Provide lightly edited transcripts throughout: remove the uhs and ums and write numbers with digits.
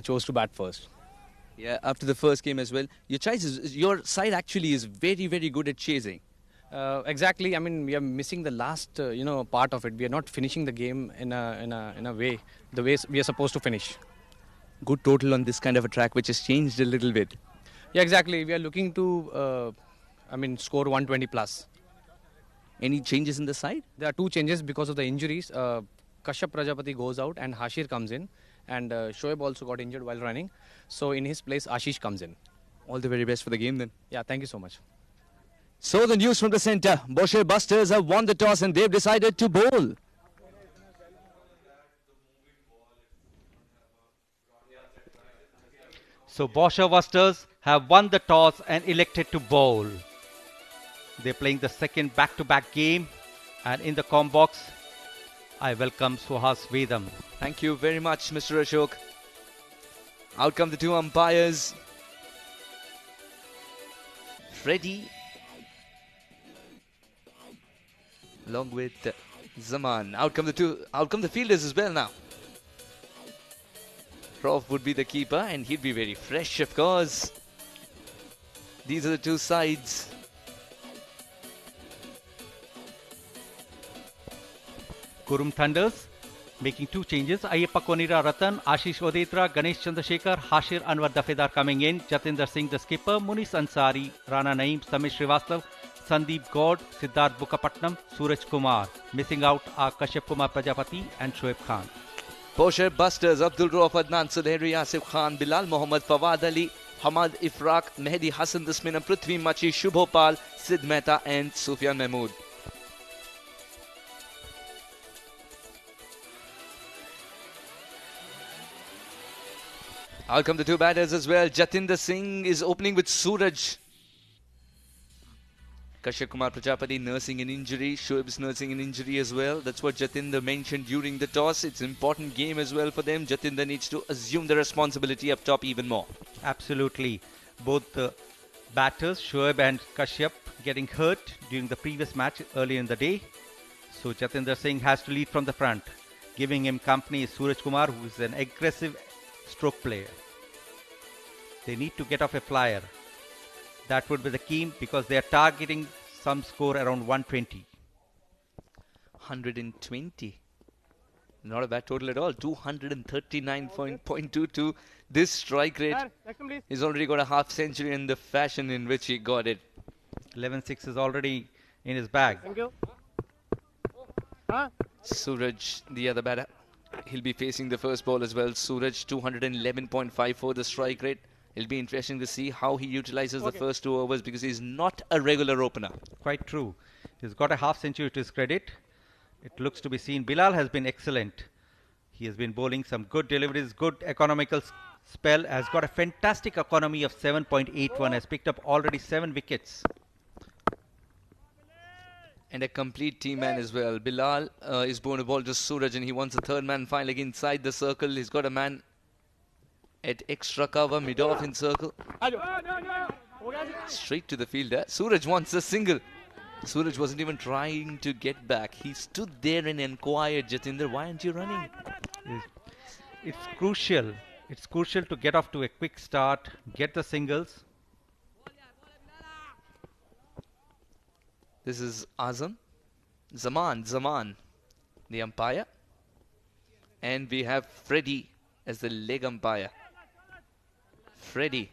chose to bat first. Yeah, after the first game as well. Your side actually is very, very good at chasing. Exactly. I mean, we are missing the last, part of it. We are not finishing the game in a way, the way we are supposed to finish. Good total on this kind of a track, which has changed a little bit. Yeah, exactly. We are looking to, score 120 plus. Any changes in the side? There are two changes because of the injuries. Kashyap Prajapati goes out and Hashir comes in, and Shoaib also got injured while running. So in his place, Ashish comes in. All the very best for the game then. Yeah, thank you so much. So the news from the centre. Bousher Busters have won the toss and they've decided to bowl. So Bousher Busters have won the toss and elected to bowl. They're playing the second back-to-back game, and in the com box, I welcome Suhas Vedam. Thank you very much, Mr. Ashok. Out come the two umpires. Freddie along with Zaman. Out come the fielders as well now. Prof would be the keeper and he'd be very fresh, of course. These are the two sides. Qurum Thunders making two changes. Ayyappa Konira Ratan, Ashish Odetra, Ganesh Chandrasekhar, Hashir Anwar Dafedar coming in. Jatinder Singh the skipper, Munis Ansari, Rana Naeem, Samish Srivastav, Sandeep God, Siddharth Bukapatnam, Suraj Kumar. Missing out are Kashyap Kumar Prajapati and Shoaib Khan. Bousher Busters, Abdul Rauf Adnan, Sudairi Asif Khan, Bilal Mohammad, Fawad Ali, Hamad Ifraq, Mehdi Hassan Dasmina, Prithvi Machi, Shubhopal, Sid Mehta and Sufyan Mahmood. Out come the two batters as well. Jatinder Singh is opening with Suraj. Kashyap Kumar Prajapati nursing an injury. Shoaib's nursing an injury as well. That's what Jatinder mentioned during the toss. It's an important game as well for them. Jatinder needs to assume the responsibility up top even more. Absolutely. Both the batters, Shoaib and Kashyap, getting hurt during the previous match earlier in the day. So Jatinder Singh has to lead from the front. Giving him company is Suraj Kumar, who is an aggressive stroke player. They need to get off a flyer. That would be the key because they are targeting some score around 120. 120. Not a bad total at all. 239.22. This strike rate. He's already got a half century in the fashion in which he got it. 11-6 is already in his bag. Thank you. Suraj, the other batter. He'll be facing the first ball as well. Suraj, 211.54 the strike rate. It'll be interesting to see how he utilizes the first 2 overs because he's not a regular opener. Quite true. He's got a half century to his credit. It looks to be seen. Bilal has been excellent. He has been bowling some good deliveries, good economical spell, has got a fantastic economy of 7.81, has picked up already 7 wickets. And a complete team man as well. Bilal is born a ball to Suraj and he wants a third man finally inside the circle. He's got a man at extra cover, mid-off in circle. Straight to the fielder. Suraj wants a single. Suraj wasn't even trying to get back. He stood there and inquired, Jatinder, why aren't you running? It's crucial. It's crucial to get off to a quick start, get the singles. This is Azam. Zaman, the umpire. And we have Freddie as the leg umpire. Freddie.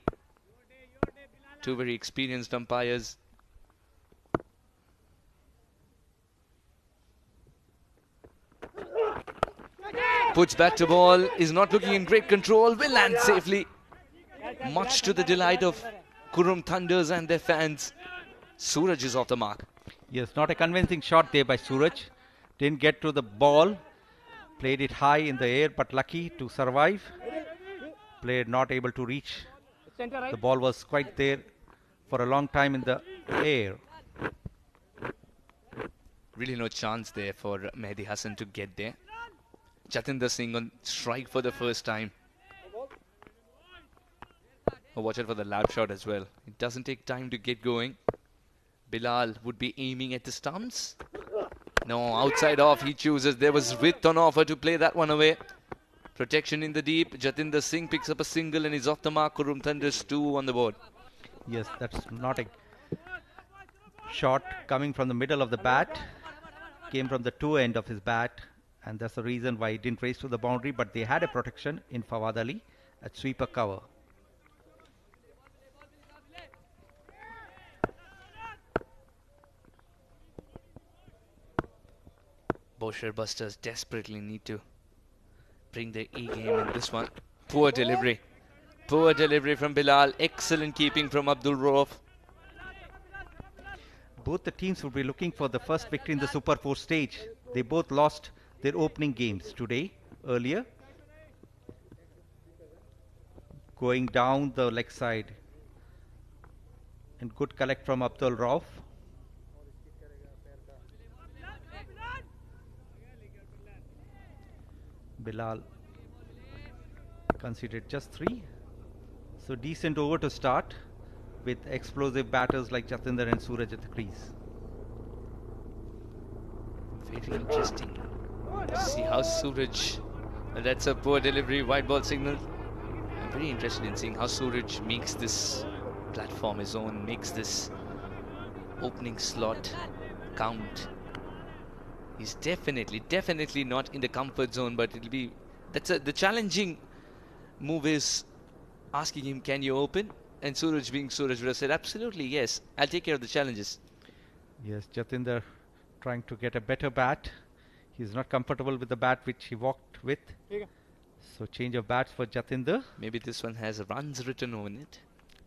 Two very experienced umpires. Puts back to ball, is not looking in great control, will land safely. Much to the delight of Qurum Thunders and their fans. Suraj is off the mark. Yes, not a convincing shot there by Suraj. Didn't get to the ball. Played it high in the air, but lucky to survive. Player not able to reach. The ball was quite there for a long time in the air. Really no chance there for Mehdi Hassan to get there. Jatinder Singh on strike for the first time. Oh, watch out for the lap shot as well. It doesn't take time to get going. Bilal would be aiming at the stumps. No, outside off he chooses. There was width on offer to play that one away. Protection in the deep. Jatinder Singh picks up a single and is off the mark. Qurum Thunder's 2 on the board. Yes, that's not a shot coming from the middle of the bat. Came from the toe end of his bat, and that's the reason why he didn't race to the boundary, but they had a protection in Fawad Ali at sweeper cover. Bousher busters desperately need to bring their E-game in this one. Poor delivery. Poor delivery from Bilal. Excellent keeping from Abdul Rauf. Both the teams would be looking for the first victory in the Super 4 stage. They both lost their opening games today, earlier. Going down the leg side. And good collect from Abdul Rauf. Bilal conceded just 3. So decent over to start with explosive batters like Jatinder and Suraj at the crease. Very interesting to see how Suraj, that's a poor delivery, white ball signal. I'm very interested in seeing how Suraj makes this platform his own, makes this opening slot count. He's definitely not in the comfort zone, but it'll be, the challenging move is asking him, can you open? And Suraj, being Suraj, would have said, absolutely, yes, I'll take care of the challenges. Yes, Jatinder trying to get a better bat. He's not comfortable with the bat which he walked with. So change of bats for Jatinder. Maybe this one has runs written on it.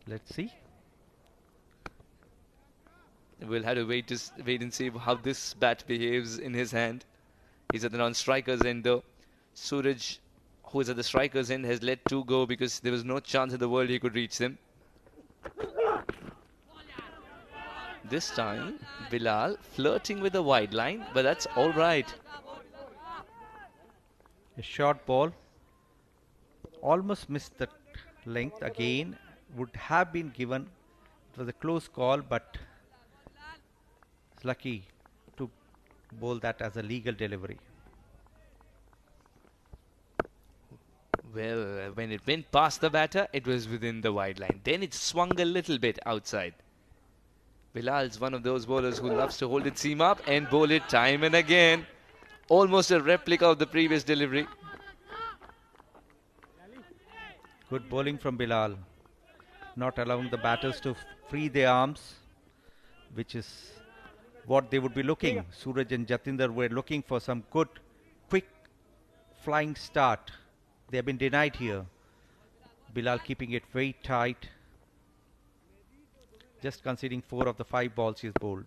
Let's see. We'll have to wait and see how this bat behaves in his hand. He's at the non-striker's end though. Suraj, who is at the striker's end, has let 2 go because there was no chance in the world he could reach them. This time, Bilal flirting with the wide line, but that's all right. A short ball. Almost missed the length again. Would have been given. It was a close call, but it's lucky to bowl that as a legal delivery. Well, when it went past the batter, it was within the wide line. Then it swung a little bit outside. Bilal's one of those bowlers who loves to hold it seam up and bowl it time and again. Almost a replica of the previous delivery. Good bowling from Bilal. Not allowing the batters to free their arms, which is what they would be looking. Suraj and Jatinder were looking for some good, quick flying start. They have been denied here. Bilal keeping it very tight. Just conceding 4 of the 5 balls he's bowled.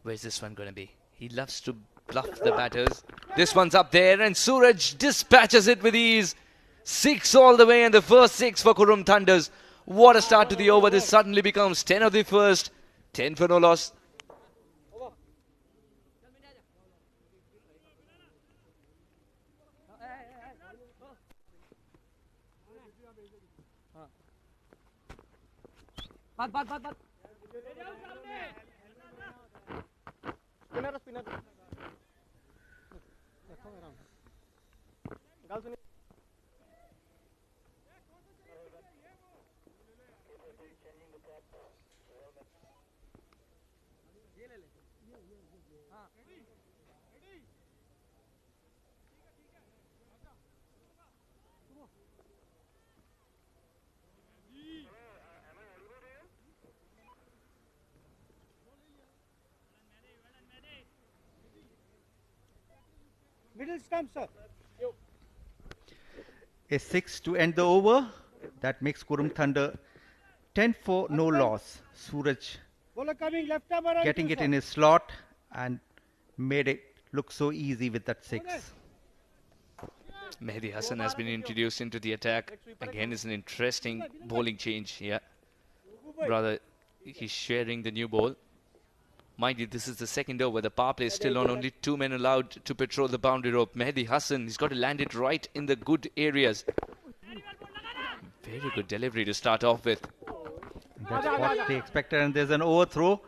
Where's this one going to be? He loves to bluff the batters. This one's up there and Suraj dispatches it with ease. 6 all the way and the first 6 for Qurum Thunders. What a start to the over. This suddenly becomes 10 of the first. 10 for no loss. Middle stump, sir. A 6 to end the over. That makes Qurum Thunder 10 for no loss. Suraj Bowler coming left arm around getting you, it sir. in his slot and made it look so easy with that 6. Mehdi Hassan has been introduced into the attack. Again, it's an interesting bowling change here. Rather, he's sharing the new ball. Mind you, this is the second over. The power play is still on. Only 2 men allowed to patrol the boundary rope. Mehdi Hassan, he's got to land it right in the good areas. Very good delivery to start off with. That's what they expected, and there's an overthrow.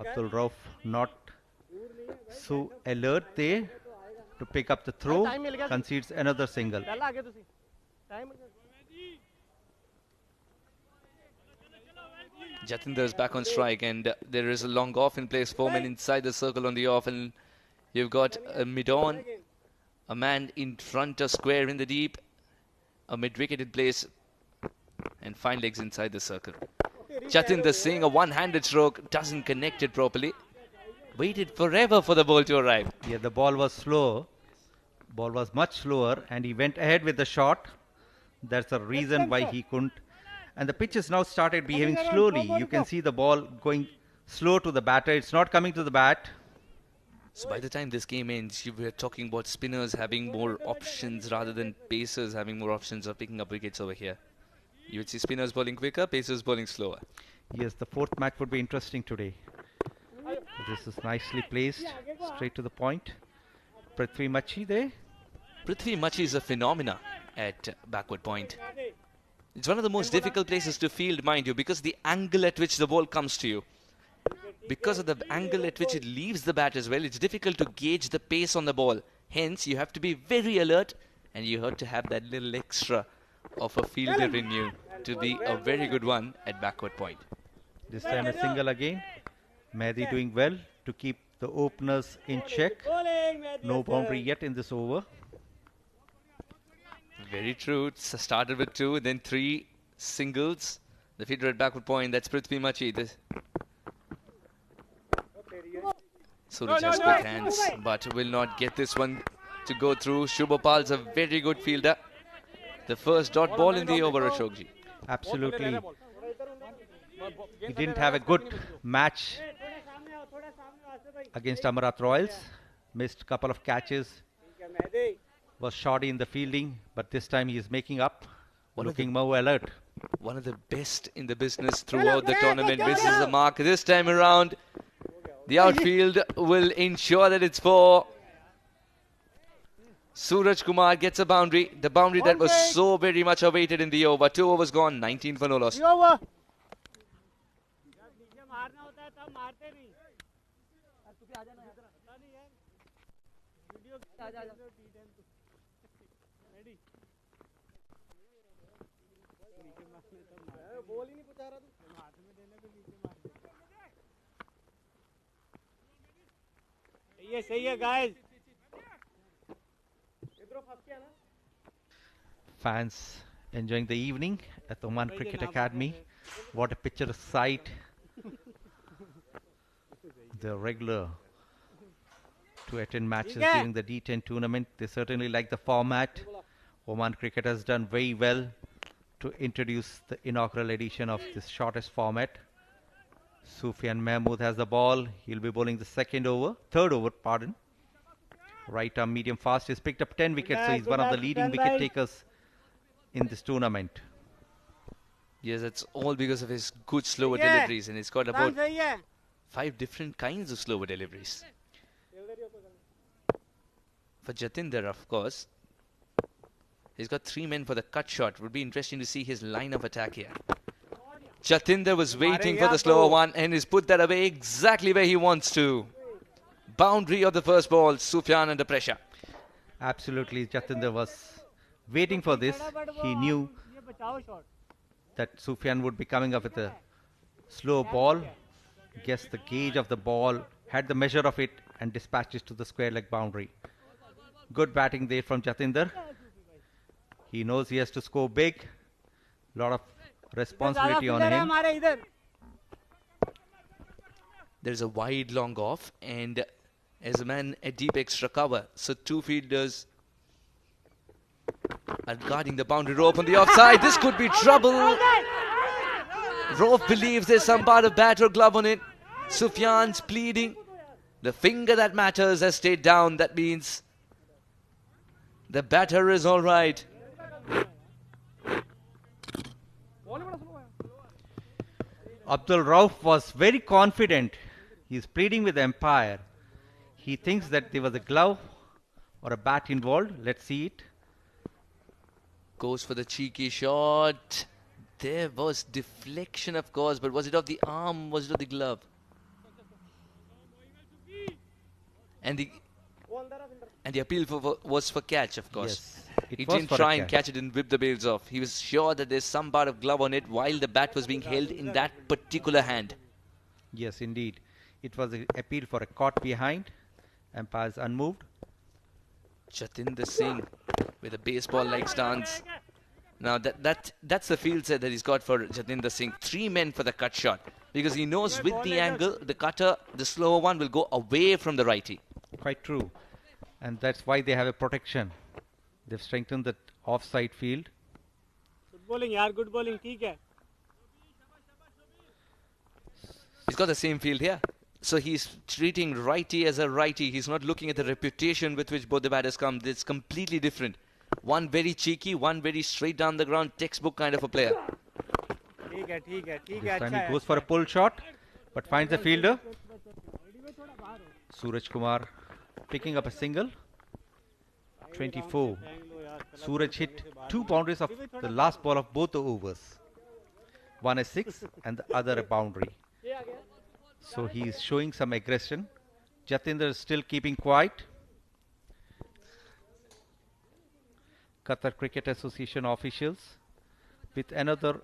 Abdul Rauf not So alert there to pick up the throw, concedes another single. Jatinder is back on strike, and there is a long off in place. 4 men inside the circle on the off, and you've got a mid-on, a man in front of square in the deep, a mid-wicket in place, and 5 legs inside the circle. Jatinder Singh, a one-handed stroke, doesn't connect it properly. Waited forever for the ball to arrive. Yeah, the ball was slow. Ball was much slower, and he went ahead with the shot. That's the reason why he couldn't. And the pitch has now started behaving slowly. You can see the ball going slow to the batter. It's not coming to the bat. So by the time this game ends, you were talking about spinners having more options rather than pacers having more options of picking up wickets over here. You would see spinners bowling quicker, pacers bowling slower. Yes, the fourth match would be interesting today. This is nicely placed, straight to the point. Prithvi Machi there. Prithvi Machi is a phenomena at backward point. It's one of the most difficult places to field, mind you, because the angle at which the ball comes to you. Because of the angle at which it leaves the bat as well, it's difficult to gauge the pace on the ball. Hence, you have to be very alert, and you have to have that little extra of a fielder in you to be a very good one at backward point. This time a single again. Mehdi doing well to keep the openers in check. No boundary yet in this over. Very true. It started with 2, then 3 singles. The fielder at backward point, that's Prithvi Machi. Suraj has quick hands, but will not get this one to go through. Shubhapal's a very good fielder. The first dot ball in the over, Ashokji. Absolutely. He didn't have a good match against Amerat Royals. Missed a couple of catches. Was shoddy in the fielding, but this time he is making up, looking more alert. One of the best in the business throughout the tournament. Misses the mark this time around. The outfield will ensure that it's 4. Suraj Kumar gets a boundary. The boundary that was so very much awaited in the over. 2 overs gone, 19 for no loss. Fans enjoying the evening at the Oman Cricket Academy. What a picturesque sight. The regular to attend matches during the D10 tournament. They certainly like the format. Oman Cricket has done very well to introduce the inaugural edition of this shortest format. Sufyan Mahmood has the ball. He'll be bowling the third over, pardon. Right arm medium fast. He's picked up 10 wickets, so he's one of the leading wicket takers in this tournament. Yes, it's all because of his good slower deliveries, and he's got about 5 different kinds of slower deliveries. For Jatinder, of course, he's got 3 men for the cut shot. Would be interesting to see his line of attack here. Jatinder was waiting for the slower one, and he's put that away exactly where he wants to. Boundary of the first ball, Sufyan under pressure. Absolutely, Jatinder was waiting for this. He knew that Sufyan would be coming up with a slow ball. Guessed the gauge of the ball, had the measure of it, and dispatched it to the square leg boundary. Good batting there from Jatinder. He knows he has to score big. Lot of responsibility on him. There's a wide long off, and as a man a deep extra cover. So 2 fielders are guarding the boundary rope on the offside. This could be trouble. Rauf believes there's some part of bat or glove on it. Sufyan's pleading. The finger that matters has stayed down. That means the batter is all right. Abdul Rauf was very confident. He's pleading with the umpire. He thinks that there was a glove or a bat involved. Let's see it. Goes for the cheeky shot. There was deflection, of course, but was it of the arm? Was it of the glove? And the appeal was for catch, of course. Yes, He was didn't for a try and catch it and whip the bails off. He was sure that there's some part of glove on it while the bat was being held in that particular hand. Yes, indeed. It was an appeal for a caught behind. Umpires unmoved. Jatinder Singh with a baseball-like stance. Now that's the field set that he's got for Jatinder Singh. 3 men for the cut shot. Because he knows with the angle, the cutter, the slower one will go away from the righty. Quite true. And that's why they have a protection. They've strengthened the offside field. Good bowling, yaar. Good bowling. ठीक है. He's got the same field here. So he's treating righty as a righty. He's not looking at the reputation with which both the batters come. It's completely different. One very cheeky, one very straight down the ground, textbook kind of a player. ठीक है, ठीक है, ठीक है. This time he goes for a pull shot, but finds the fielder. Suraj Kumar picking up a single. 24. Suraj hit 2 boundaries of the last ball of both the overs. One a 6 and the other a boundary. So he is showing some aggression. Jatinder is still keeping quiet. Qatar Cricket Association officials with another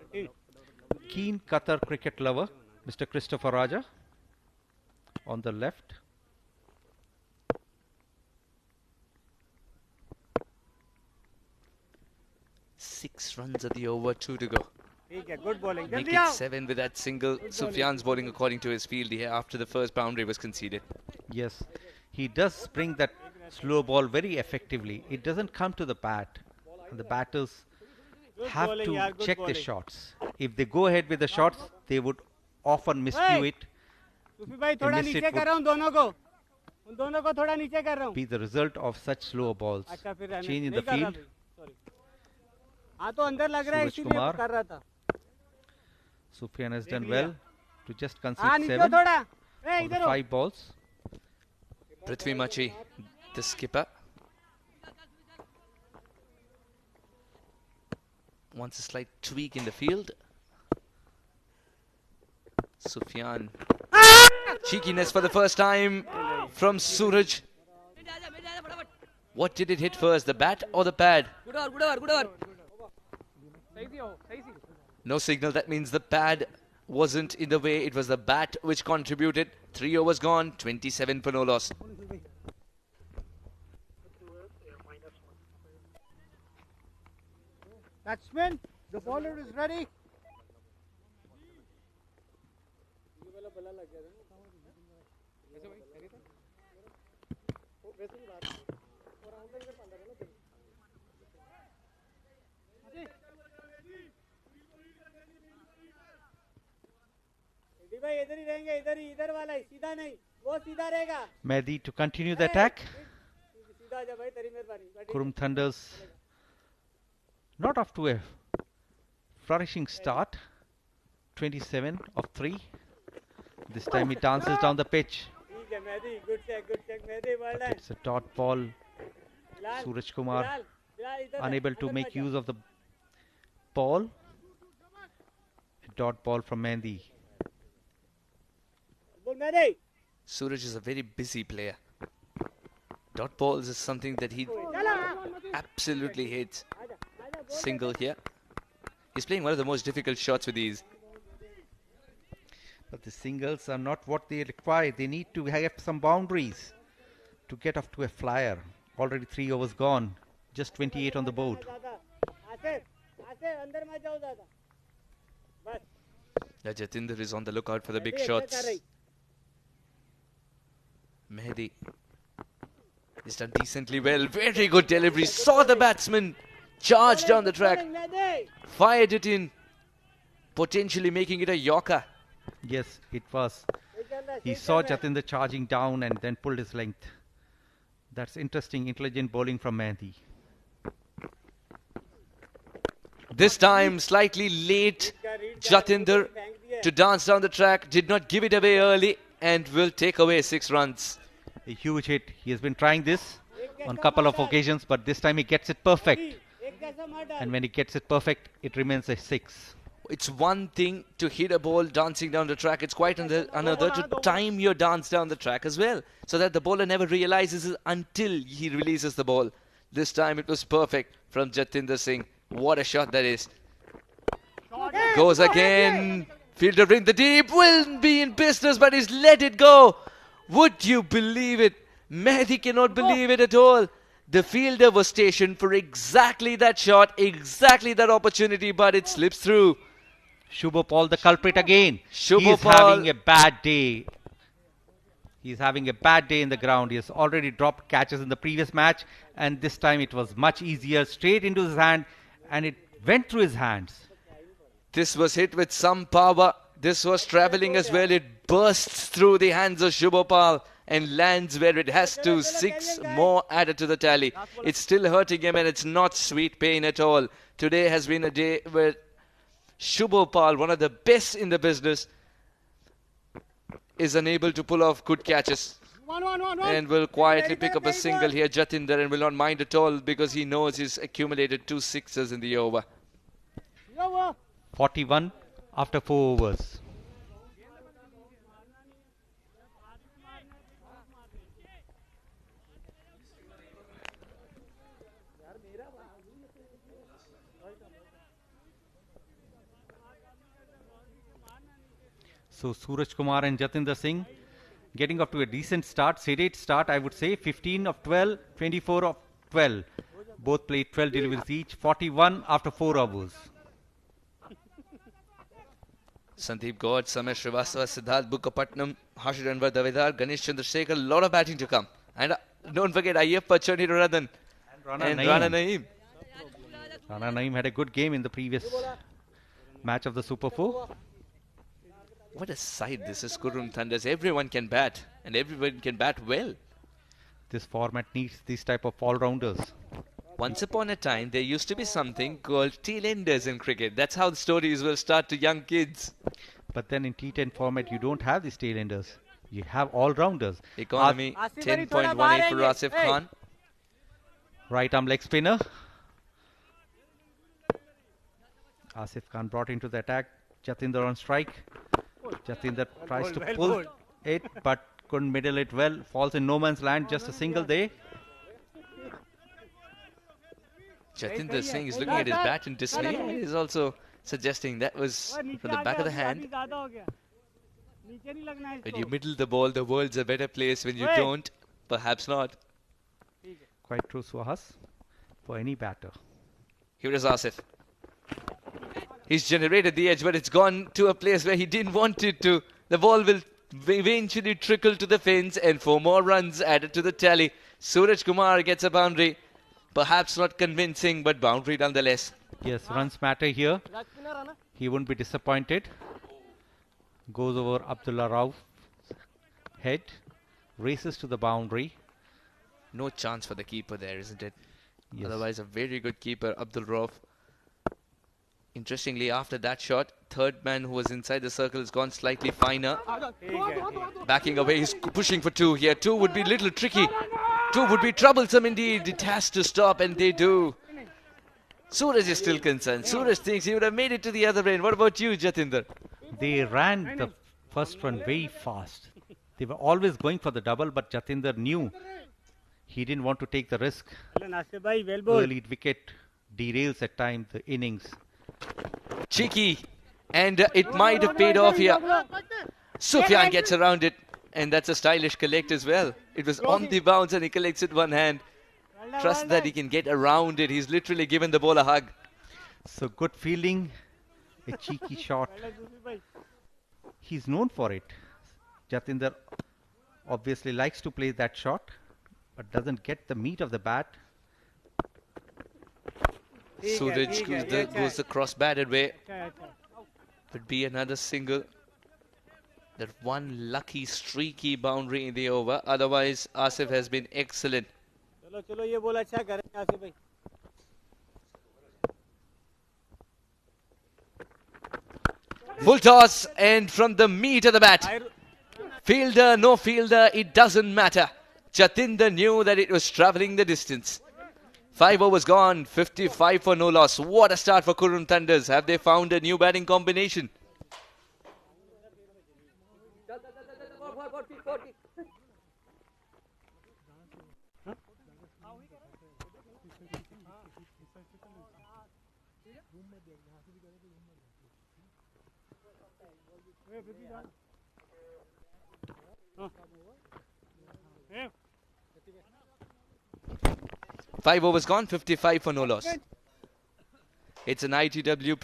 keen Qatar cricket lover, Mr. Christopher Raja, on the left. Six runs at the over, 2 to go. Good bowling. Make it 7 with that single. Sufyan's bowling according to his field here after the first boundary was conceded. Yes, he does bring that slow ball very effectively. It doesn't come to the bat. And the batters have to check the shots. If they go ahead with the shots, they would often miscue it. Be the result of such slow balls. Change in the field. Suraj Kumar. Sufyan has done well to just concede 7 of the 5 balls. Prithvi Machi, the skipper, wants a slight tweak in the field. Sufyan. Cheekiness for the first time from Suraj. What did it hit first, the bat or the pad? No signal, that means the pad wasn't in the way, it was the bat which contributed. 3 overs gone, 27 for no loss. Batsman, the bowler is ready. Mehdi to continue the attack. Qurum Thunders not off to a flourishing start. 27 of 3. This time he dances down the pitch. But it's a dot ball. Suraj Kumar unable to make use of the ball. A dot ball from Mehdi. Suraj is a very busy player. Dot balls is something that he absolutely hates. Single here. He's playing one of the most difficult shots with these. But the singles are not what they require. They need to have some boundaries to get off to a flyer. Already 3 overs gone. Just 28 on the board. Now Jatinder is on the lookout for the big shots. Mehdi is done decently well. Very good delivery. Saw the batsman charge down the track. Fired it in. Potentially making it a yorker. Yes, it was. He saw Jatinder charging down and then pulled his length. That's interesting, intelligent bowling from Mehdi. This time, slightly late, Jatinder to dance down the track. Did not give it away early and will take away 6 runs. A huge hit. He has been trying this on a couple of occasions, but this time he gets it perfect. And when he gets it perfect, it remains a 6. It's one thing to hit a ball dancing down the track. It's quite another to time your dance down the track as well, so that the bowler never realizes it until he releases the ball. This time it was perfect from Jatinder Singh. What a shot that is. Goes again. Fielder in the deep. Will be in business, but he's let it go. Would you believe it? Mehdi cannot believe it at all. The fielder was stationed for exactly that shot, exactly that opportunity, but it slips through. Shubhopal the culprit again. Shubhopal. He's having a bad day. He's having a bad day in the ground. He has already dropped catches in the previous match, and this time it was much easier. Straight into his hand, and it went through his hands. This was hit with some power. This was travelling as well. It bursts through the hands of Shubhopal and lands where it has to. 6 more added to the tally. It's still hurting him, and it's not sweet pain at all. Today has been a day where Shubhopal, one of the best in the business, is unable to pull off good catches. And will quietly pick up a single here, Jatinder, and will not mind at all because he knows he's accumulated 2 sixes in the over. 41 after 4 overs. So Suraj Kumar and Jatinder Singh getting up to a decent start, sedate start, I would say. 15 of 12, 24 of 12. Both played 12 deliveries each. 41 after 4 overs. Sandeep Gaur, Samir Srivastava, Siddharth Bukkapatnam, Harshit Anwar Davidar, Ganesh Chandrasekhar, a lot of batting to come. And don't forget Ayyappa Chaniraradan and Rana Naeem. Rana Naeem had a good game in the previous match of the Super 4. What a side this is, Qurum Thunders. Everyone can bat, and everyone can bat well. This format needs these type of all-rounders. Once upon a time, there used to be something called tail-enders in cricket. That's how the stories will start to young kids. But then in T10 format, you don't have these tail-enders. You have all-rounders. Economy 10.18 for Asif Khan. Right arm leg spinner. Asif Khan brought into the attack. Jatinder on strike. Jatinder tries to pull it, but couldn't middle it well. Falls in no man's land. Just a single there. Jatinder Singh is looking at his bat in dismay, and he's also suggesting that was from the back of the hand. When you middle the ball, the world's a better place. When you don't, perhaps not. Quite true, Suhas, for any batter. Here is Asif. He's generated the edge, but it's gone to a place where he didn't want it to. The ball will eventually trickle to the fence, and 4 more runs added to the tally. Suraj Kumar gets a boundary. Perhaps not convincing, but boundary nonetheless. Yes, runs matter here. He won't be disappointed. Goes over Abdullah Rauf's head. Races to the boundary. No chance for the keeper there, isn't it? Yes. Otherwise, a very good keeper, Abdul Rauf. Interestingly, after that shot, third man who was inside the circle has gone slightly finer. Backing away, he's pushing for 2 here. 2 would be a little tricky. 2 would be troublesome indeed. It has to stop, and they do. Suraj is still concerned. Suraj thinks he would have made it to the other end. What about you, Jatinder? They ran the first one very fast. They were always going for the double, but Jatinder knew he didn't want to take the risk. Early wicket derails at times the innings. Cheeky, and it might have paid off here. Sufyan gets around it, and that's a stylish collect as well. It was on the bounce, and he collects it one hand. Trust that he can get around it. He's literally given the ball a hug. So good fielding, a cheeky shot. He's known for it. Jatinder obviously likes to play that shot, but doesn't get the meat of the bat. Suraj goes the cross-batted way. Would be another single. That one lucky streaky boundary in the over. Otherwise, Asif has been excellent. Full toss, and from the meat of the bat. Fielder, no fielder, it doesn't matter. Jatinder knew that it was travelling the distance. 5 overs gone, 55 for no loss. What a start for Qurum Thunders. Have they found a new batting combination? Hey. 5 overs gone, 55 for no loss. It's an ITW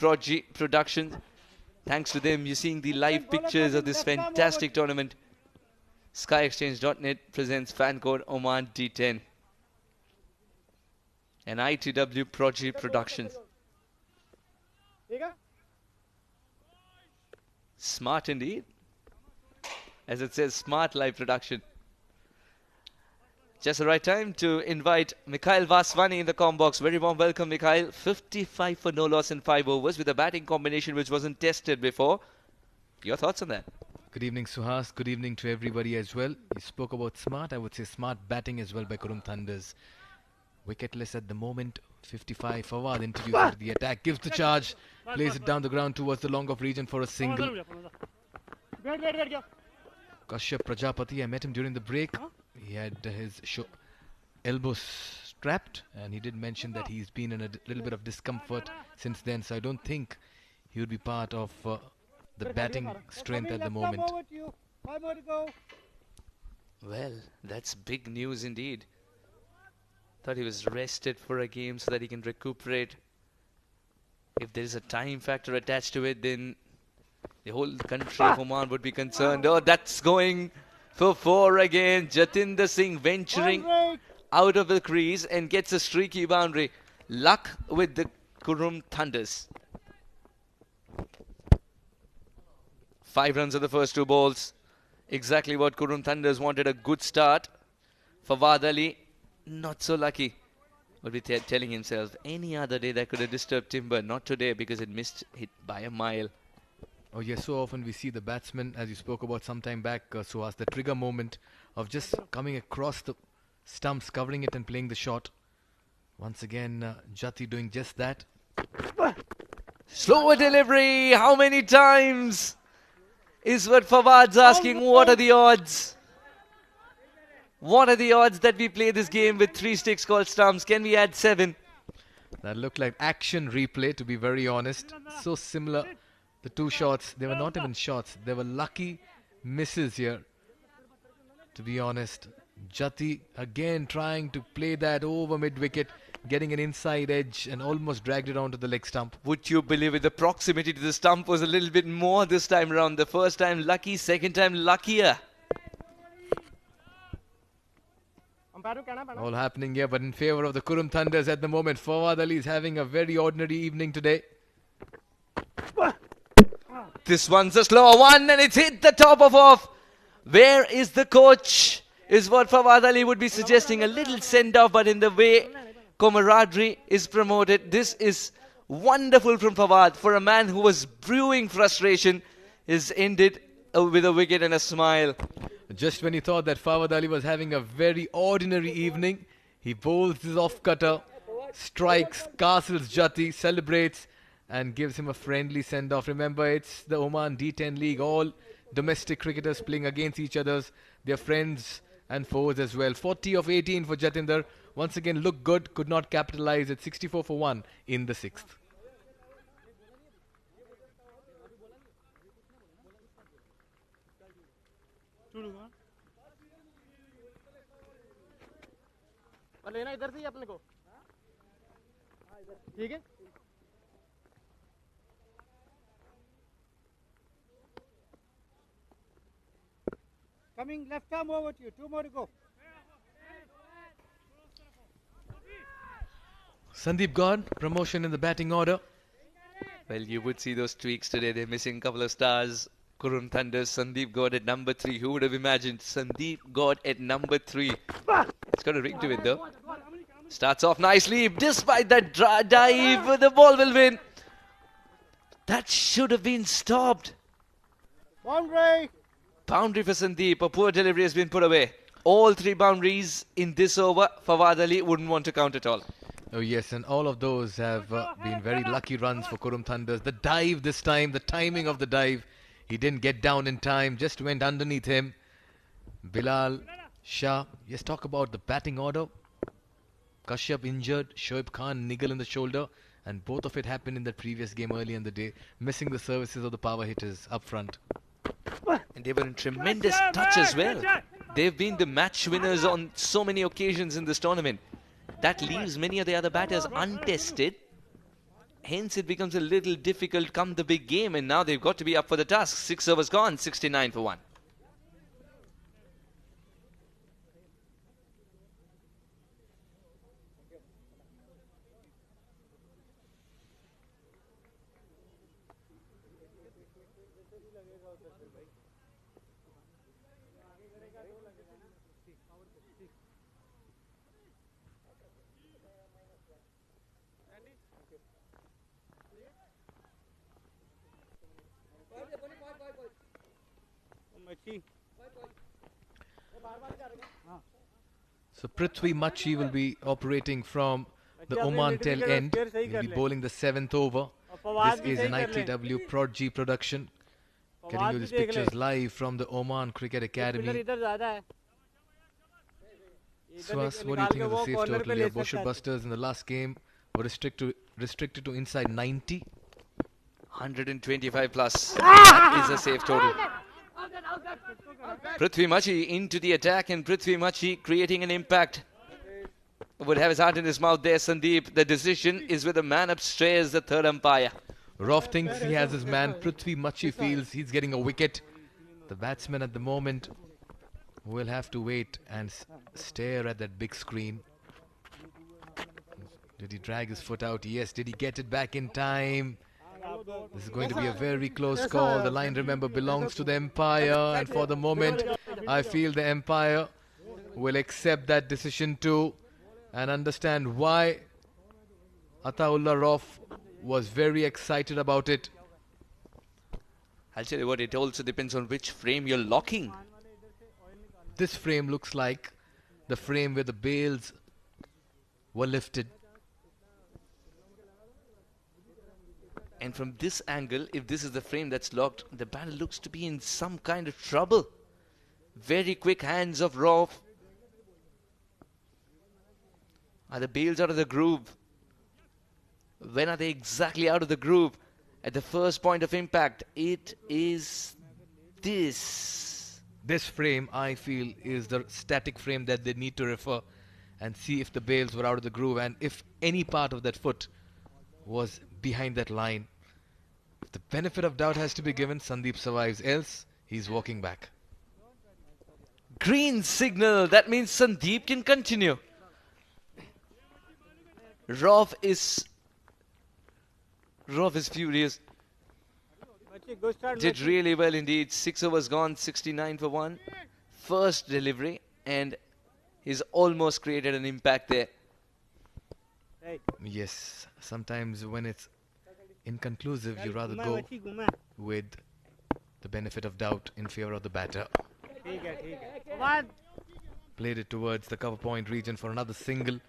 production. Thanks to them, you're seeing the live pictures of this fantastic tournament. SkyExchange.net presents fan code Oman D10. An ITW production. Smart indeed. As it says, smart live production. Just the right time to invite Mikhail Vaswani in the comm box. Very warm welcome, Mikhail. 55 for no loss in 5 overs with a batting combination which wasn't tested before. Your thoughts on that? Good evening, Suhas. Good evening to everybody as well. You spoke about smart. I would say smart batting as well by Qurum Thunders. Wicketless at the moment. 55. Fawad introduces the attack. Gives the charge. Plays it down the ground towards the long off region for a single. Kashyap Prajapati. I met him during the break. He had his elbows strapped, and he did mention that he's been in a little bit of discomfort since then. So I don't think he would be part of the batting strength at the moment. Well, that's big news indeed. Thought he was rested for a game so that he can recuperate. If there is a time factor attached to it, then the whole country of Oman would be concerned. Oh, that's going for 4 again. Jatinder Singh venturing out of the crease and gets a streaky boundary. Luck with the Qurum Thunders. 5 runs on the first 2 balls. Exactly what Qurum Thunders wanted. A good start. Fawad Ali, not so lucky. Would be telling himself, any other day that could have disturbed Timber. Not today, because it missed hit by a mile. Oh yes, so often we see the batsman, as you spoke about some time back, Suhas, the trigger moment of just coming across the stumps, covering it and playing the shot. Once again, Jati doing just that. Slower delivery. How many times is what Fawad's asking. What are the odds? What are the odds that we play this game with 3 sticks called stumps? Can we add 7? That looked like action replay, to be very honest. So similar. The 2 shots, they were not even shots. They were lucky misses here, to be honest. Jati again trying to play that over mid-wicket, getting an inside edge and almost dragged it onto the leg stump. Would you believe it? The proximity to the stump was a little bit more this time around. The first time lucky, second time luckier. All happening here, but in favour of the Qurum Thunders at the moment. Fawad Ali is having a very ordinary evening today. This one's a slower one and it's hit the top of off. Where is the coach? Is what Fawad Ali would be suggesting. A little send-off, but in the way camaraderie is promoted. This is wonderful from Fawad. For a man who was brewing frustration, is ended with a wicket and a smile. Just when you thought that Fawad Ali was having a very ordinary evening, he bowls his off-cutter, strikes, castles Jati, celebrates, and gives him a friendly send-off. Remember, it's the Oman D10 League. All domestic cricketers playing against each other. They're friends and foes as well. 40 of 18 for Jatinder. Once again, looked good. Could not capitalize at 64 for 1 in the 6th. Coming left arm over to you. 2 more to go. Sandeep Gaur, promotion in the batting order. Well, you would see those tweaks today. They're missing a couple of stars. Qurum Thunders, Sandeep Gaur at number 3. Who would have imagined Sandeep Gaur at number 3? It's got a ring to it though. Starts off nicely. Despite that dive, the ball will win. That should have been stopped. Boundary. Boundary for Sandeep. A poor delivery has been put away. All 3 boundaries in this over. Fawad Ali wouldn't want to count at all. Oh yes, and all of those have been very lucky runs for Qurum Thunders. The dive this time, the timing of the dive, he didn't get down in time, just went underneath him. Bilal, Shah, yes, talk about the batting order. Kashyap injured, Shoaib Khan niggle in the shoulder, and both of it happened in the previous game early in the day, missing the services of the power hitters up front. And they were in tremendous touch as well. They've been the match winners on so many occasions in this tournament. That leaves many of the other batters untested. Hence it becomes a little difficult come the big game, and now they've got to be up for the task. 6 overs gone, 69 for 1. So Prithvi Machi will be operating from the Oman tail end. He'll be bowling the 7th over. This is an ITW Prod G production. Getting you these pictures live from the Oman Cricket Academy. Swas, what do you think of the safe total here? Bousher Busters in the last game were restricted to inside 90. 125 plus. That is a safe total. Prithvi Machi into the attack, and Prithvi Machi creating an impact. Would have his heart in his mouth there, Sandeep. The decision is with the man upstairs, the third umpire. Roff thinks he has his man. Prithvi Machi feels he's getting a wicket. The batsman at the moment will have to wait and stare at that big screen. Did he drag his foot out? Yes. Did he get it back in time? This is going to be a very close call. The line, remember, belongs to the umpire, and for the moment I feel the umpire will accept that decision too and understand why Ataullah Roff was very excited about it. I'll tell you what, it also depends on which frame you're locking. This frame looks like the frame where the bails were lifted. And from this angle, if this is the frame that's locked, the batter looks to be in some kind of trouble. Very quick hands of Roff. Are the bails out of the groove? When are they exactly out of the groove? At the first point of impact, it is this. This frame, I feel, is the static frame that they need to refer and see if the bails were out of the groove and if any part of that foot was behind that line. If the benefit of doubt has to be given, Sandeep survives, else he's walking back. Green signal, that means Sandeep can continue. Roff is furious. Did really well indeed. 6 overs gone, 69 for 1. First delivery, and he's almost created an impact there. Yes, sometimes when it's inconclusive, you rather go with the benefit of doubt in favor of the batter. Played it towards the cover point region for another single.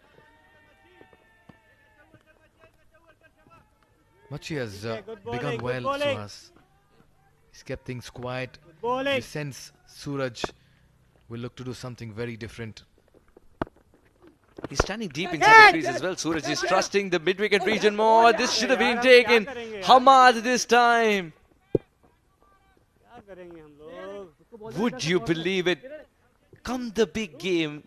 Machi has begun well, Suhas. He's kept things quiet. You sense Suraj will look to do something very different. He's standing deep inside the crease as well. Suraj is trusting the mid-wicket region more. This should have been taken. Hamad this time. Would you believe it? Come the big game,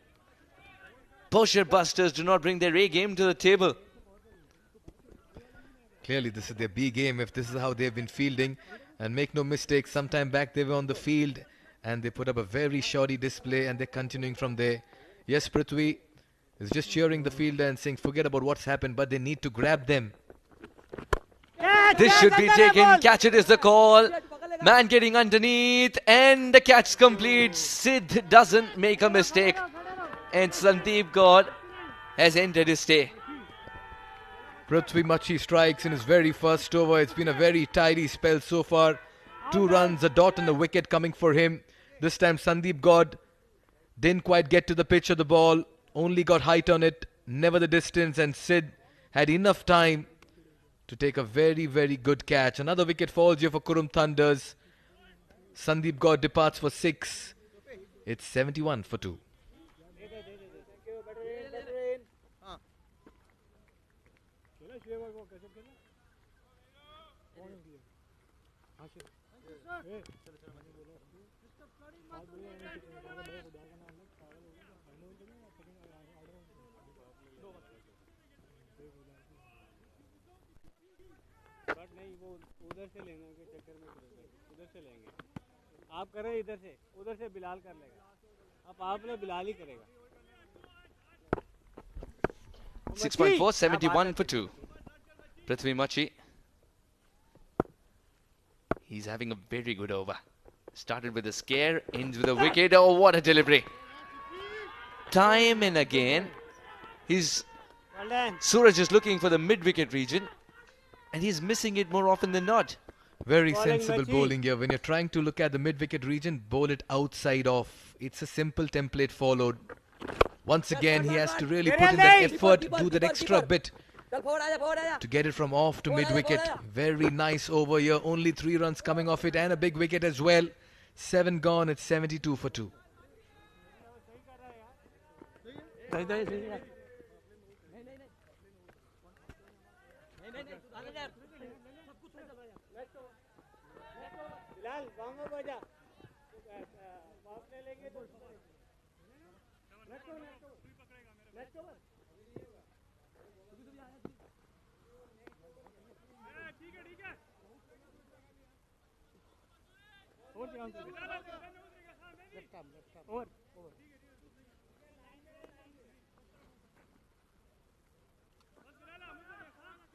Bousher Busters do not bring their A game to the table. Clearly this is their B game if this is how they've been fielding. And make no mistake, sometime back they were on the field and they put up a very shoddy display and they're continuing from there. Yes, Prithvi is just cheering the fielder and saying forget about what's happened, but they need to grab them. This should be taken. Catch it is the call. Man getting underneath and the catch complete. Sid doesn't make a mistake. And Sandeep God has ended his stay. Prithvi Machi strikes in his very first over. It's been a very tidy spell so far. 2 runs, a dot and a wicket coming for him. This time Sandeep God didn't quite get to the pitch of the ball. Only got height on it. never the distance, and Sid had enough time to take a very, very good catch. Another wicket falls here for Qurum Thunders. Sandeep Gaur departs for 6. It's 71 for 2. But नहीं वो उधर से लेने के चक्कर में उधर से लेंगे आप करें उधर से बिलाल कर लेगा अब आपने बिलाल ही करेगा 6.4, 71 for 2. Prithvi Machi. He's having a very good over. Started with a scare, ends with a wicket. Oh, what a delivery. Time and again, Suraj is looking for the mid-wicket region, and he's missing it more often than not. Very sensible bowling here. When you're trying to look at the mid-wicket region, bowl it outside off. It's a simple template followed. Once again, he has to really put in that effort, do that extra bit to get it from off to mid-wicket. Very nice over here. Only 3 runs coming off it and a big wicket as well. 7 gone. It's 72 for 2.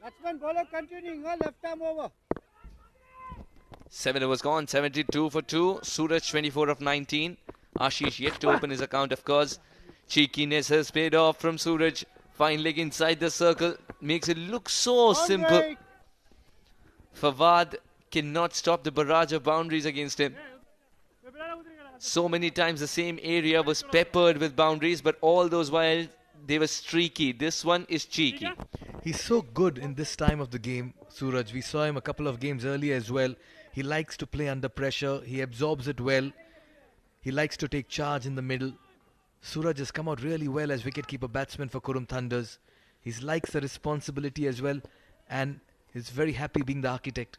Batsman bowler continuing, left arm over. 7 overs gone, 72 for 2. Suraj 24 of 19. Ashish yet to open his account, of course. Cheekiness has paid off from Suraj. Fine leg inside the circle. Makes it look so simple. Fawad cannot stop the barrage of boundaries against him. So many times the same area was peppered with boundaries, but all those while they were streaky. This one is cheeky. He's so good in this time of the game, Suraj. We saw him a couple of games earlier as well. He likes to play under pressure. He absorbs it well. He likes to take charge in the middle. Suraj has come out really well as wicketkeeper batsman for Qurum Thunders. He likes the responsibility as well, and is very happy being the architect.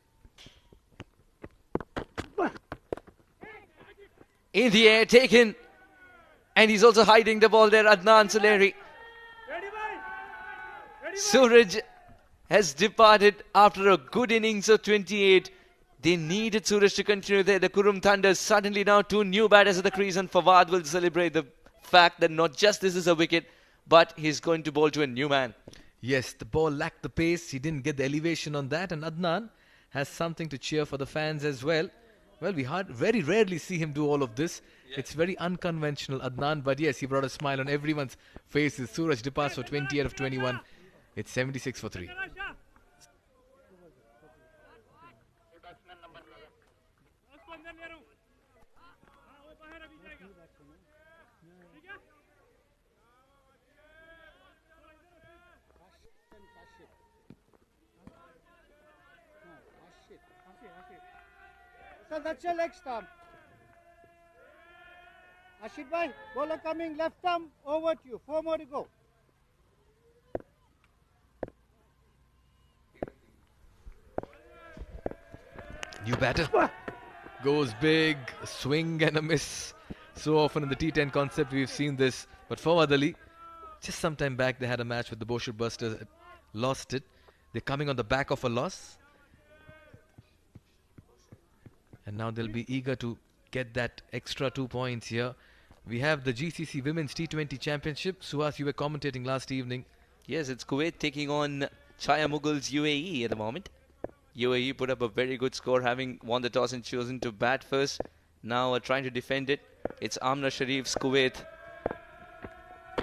In the air, taken. And he's also hiding the ball there, Adnan Suleri. Suraj has departed after a good innings of 28. They needed Suraj to continue there. The Qurum Thunders suddenly now 2 new batters at the crease, and Fawad will celebrate the fact that not just this is a wicket, but he's going to bowl to a new man. Yes, the ball lacked the pace. He didn't get the elevation on that, and Adnan has something to cheer for the fans as well. Well, we very rarely see him do all of this. Yeah. It's very unconventional, Adnan, but yes, he brought a smile on everyone's faces. Suraj departs for 20 out of 21. It's 76 for 3. So that's your leg stump. Ashit bhai, bowler coming, left arm over to you. 4 more to go. New batter. Goes big, a swing and a miss. So often in the T10 concept we've seen this. But Fawad Ali, just some time back they had a match with the Bousher Busters, lost it. They're coming on the back of a loss. And now they'll be eager to get that extra 2 points here. We have the GCC Women's T20 Championship. Suhas, you were commentating last evening. Yes, it's Kuwait taking on Chaya Mughals UAE at the moment. UAE put up a very good score, having won the toss and chosen to bat first. Now trying to defend it. It's Amna Sharif's Kuwait,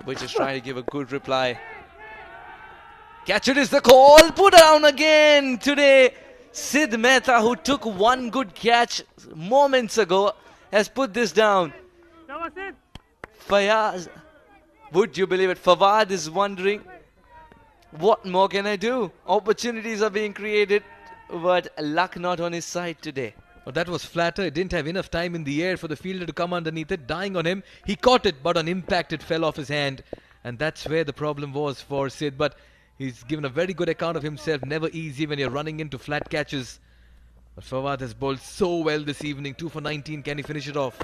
which is trying to give a good reply. Catch it is the call. Put down again today. Sid Mehta, who took one good catch moments ago, has put this down. Fayaz Would you believe it? Fawad is wondering, what more can I do? Opportunities are being created, but luck not on his side today. Well, that was flatter. It didn't have enough time in the air for the fielder to come underneath it, dying on him. He caught it, but on impact it fell off his hand. And that's where the problem was for Sid. But he's given a very good account of himself. Never easy when you're running into flat catches. But Fawad has bowled so well this evening. 2 for 19. Can he finish it off?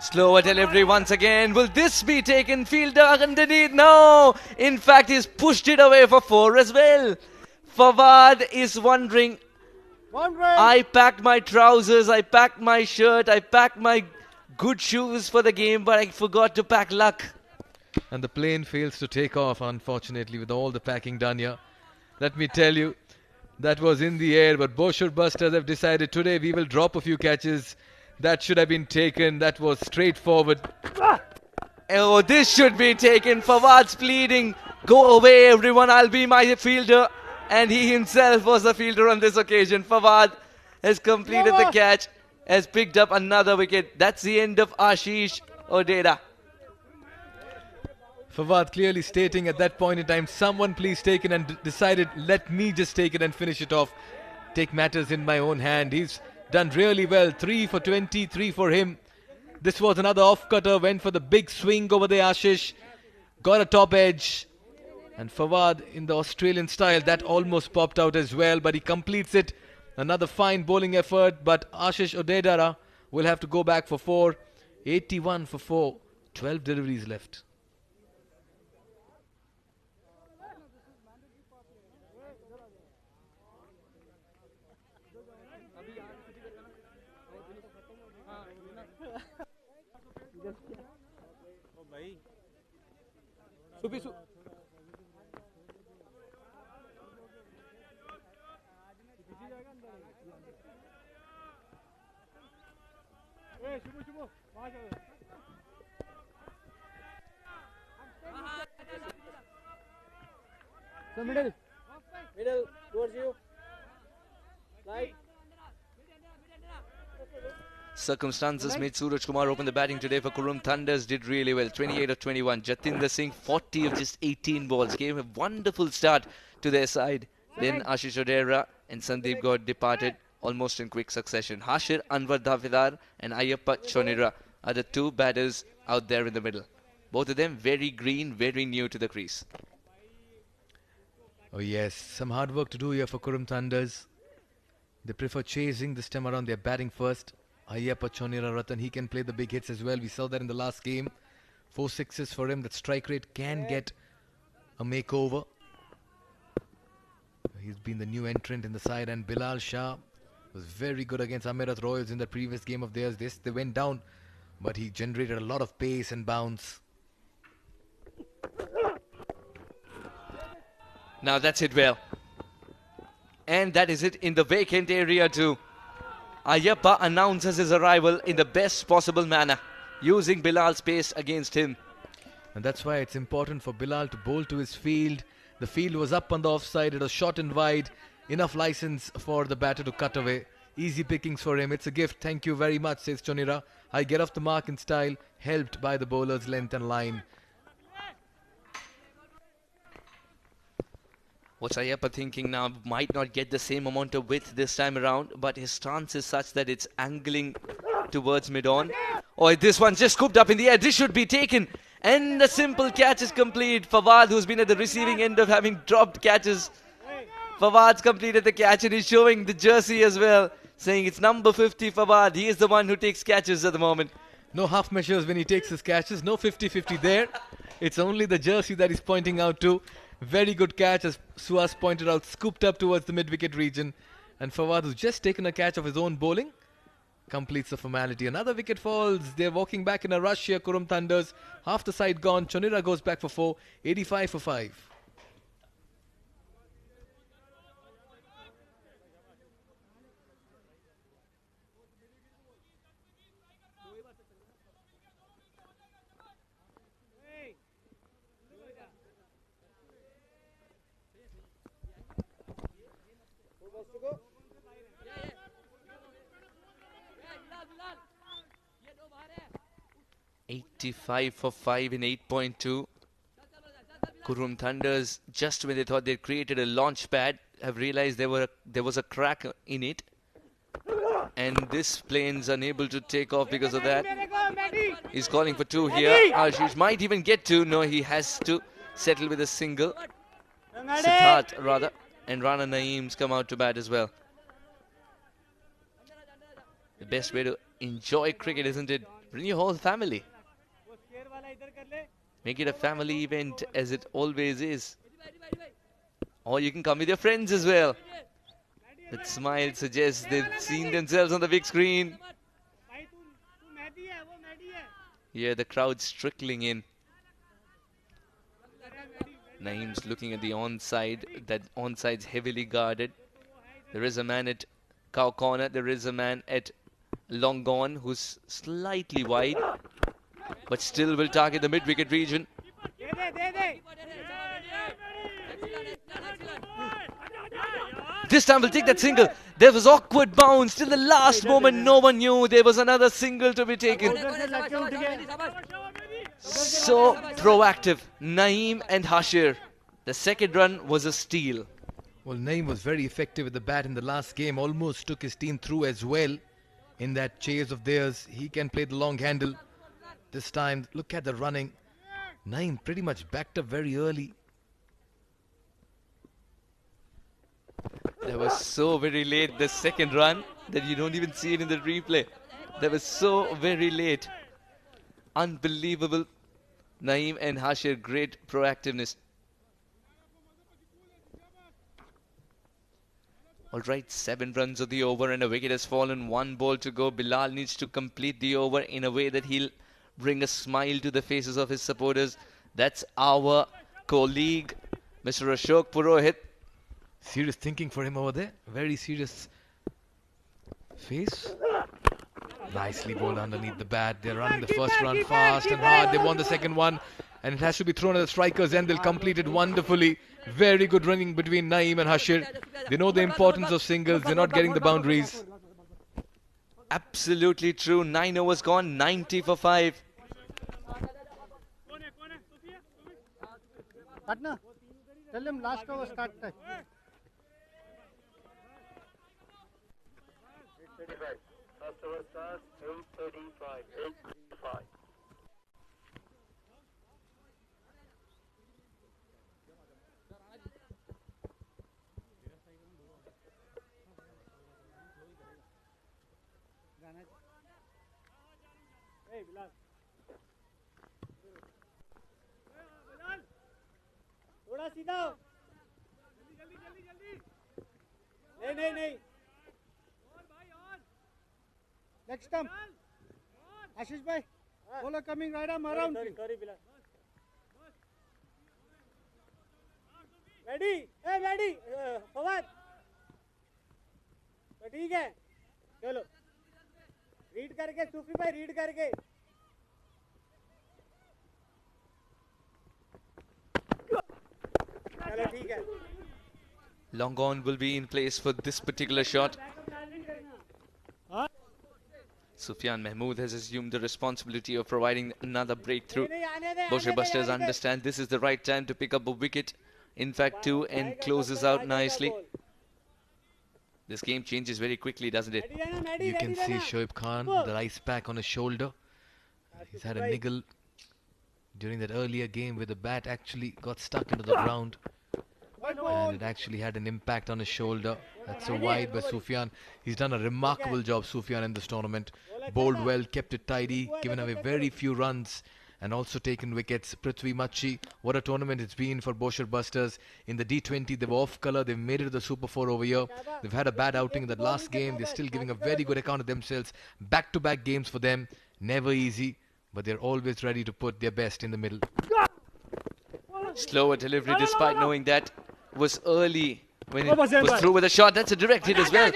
Slower delivery once again. Will this be taken? Fielder underneath. No. In fact, he's pushed it away for 4 as well. Fawad is wondering, I packed my trousers, I packed my shirt, I packed my good shoes for the game, but I forgot to pack luck. And the plane fails to take off, unfortunately, with all the packing done here. Let me tell you, that was in the air, but Bousher Busters have decided today we will drop a few catches. That should have been taken. That was straightforward. Oh, this should be taken. Fawad's pleading, go away everyone, I'll be my fielder. And he himself was the fielder on this occasion. Fawad has completed the catch, has picked up another wicket. That's the end of Ashish Odeda. Fawad clearly stating at that point in time, someone please take it, and decided, let me just take it and finish it off. Take matters in my own hand. He's done really well. 3 for 20, 3 for him. This was another off-cutter, went for the big swing over there, Ashish. Got a top edge. And Fawad, in the Australian style, that almost popped out as well, but he completes it. Another fine bowling effort, but Ashish Odedara will have to go back for 4. 81 for 4. 12 deliveries left. So middle towards you. Right. Circumstances made Suraj Kumar open the batting today for Qurum. Thunders did really well. 28 of 21. Jatinder Singh 40 of just 18 balls. Gave a wonderful start to their side. Then Ashish Odera and Sandeep Gaur departed almost in quick succession. Hashir, Anwar Dhavidar and Ayyappa Chonira are the 2 batters out there in the middle. Both of them very green, very new to the crease. Oh yes, some hard work to do here for Qurum Thunders. They prefer chasing. This time around they're batting first. Ayyappa Chonira Ratan, he can play the big hits as well. We saw that in the last game. 4 sixes for him. That strike rate can get a makeover. He's been the new entrant in the side. And Bilal Shah was very good against Amerat Royals in the previous game of theirs. They went down, but he generated a lot of pace and bounce. Now that's it well. And that is it in the vacant area too. Ayyappa announces his arrival in the best possible manner, using Bilal's pace against him. And that's why it's important for Bilal to bowl to his field. The field was up on the offside. It was short and wide. Enough license for the batter to cut away. Easy pickings for him. It's a gift. Thank you very much, says Chonira. I get off the mark in style, helped by the bowler's length and line. What's Ayyappa thinking now? Might not get the same amount of width this time around, but his stance is such that it's angling towards mid-on. Oh, this one's just scooped up in the air. This should be taken. And the simple catch is complete. Fawad, who's been at the receiving end of having dropped catches. Fawad's completed the catch and he's showing the jersey as well, saying it's number 50 Fawad. He is the one who takes catches at the moment. No half measures when he takes his catches. No 50-50 there. It's only the jersey that he's pointing out to. Very good catch, as Suhas pointed out, scooped up towards the mid-wicket region. And Fawad, who's just taken a catch of his own bowling, completes the formality. Another wicket falls. They're walking back in a rush here, Qurum Thunders. Half the side gone. Chonira goes back for 4. 85 for 5. 85 for 5 in 8.2. Qurum Thunders, just when they thought they'd created a launch pad, have realized there was a crack in it. And this plane's unable to take off because of that. He's calling for 2 here. Ashish might even get 2. No, he has to settle with a single. Siddharth, rather. And Rana Naeem's come out to bat as well. The best way to enjoy cricket, isn't it? Bring your whole family. Make it a family event, as it always is. Or you can come with your friends as well. That smile suggests they've seen themselves on the big screen. Yeah, the crowd's trickling in. Naeem's looking at the onside. That onside's heavily guarded. There is a man at cow corner. There is a man at long gone who's slightly wide, but still will target the mid-wicket region. This time we'll take that single. There was awkward bounce till the last moment. No one knew there was another single to be taken. So proactive, Naeem and Hashir. The second run was a steal. Well, Naeem was very effective with the bat in the last game. Almost took his team through as well. In that chase of theirs, he can play the long handle. This time, look at the running. Naeem pretty much backed up very early. That was so very late, the second run, that you don't even see it in the replay. That was so very late. Unbelievable. Naeem and Hashir, great proactiveness. Alright, 7 runs of the over and a wicket has fallen. 1 ball to go. Bilal needs to complete the over in a way that he'll bring a smile to the faces of his supporters. That's our colleague, Mr. Ashok Purohit. Serious thinking for him over there. Very serious face. Nicely bowled underneath the bat. They're running the first run fast and hard. They won the second one. And it has to be thrown at the strikers and they'll complete it wonderfully. Very good running between Naeem and Hashir. They know the importance of singles. They're not getting the boundaries. Absolutely true. 9 overs gone. 90 for 5. Tell him last over start time. 8:35. First over starts 8:35. 8:35. Hey, Bilal. थोड़ा सीधा हो जल्दी जल्दी जल्दी नहीं नहीं नहीं और भाई और नेक्स्ट टाइम आशीष भाई bowler coming right arm around sorry Bilal ready hey ready Fawad तो ठीक है चलो रीड करके सूफी भाई रीड करके Long on will be in place for this particular shot. Sufyan Mahmood has assumed the responsibility of providing another breakthrough. Bousher Busters understand this is the right time to pick up a wicket. In fact, 2 and closes out nicely. This game changes very quickly, doesn't it? You can see Shoaib Khan with the ice pack on his shoulder. He's had a niggle during that earlier game where the bat actually got stuck into the ground. And it actually had an impact on his shoulder. That's so wide by Sufyan. He's done a remarkable job, Sufyan, in this tournament. Bowled well, kept it tidy, given away very few runs, and also taken wickets. Prithvi Machi, what a tournament it's been for Bousher Busters. In the D20, they were off colour. They've made it to the Super 4 over here. They've had a bad outing in that last game. They're still giving a very good account of themselves. Back-to-back games for them. Never easy, but they're always ready to put their best in the middle. Slower delivery despite knowing that was early when it was through with a shot. That's a direct hit as well.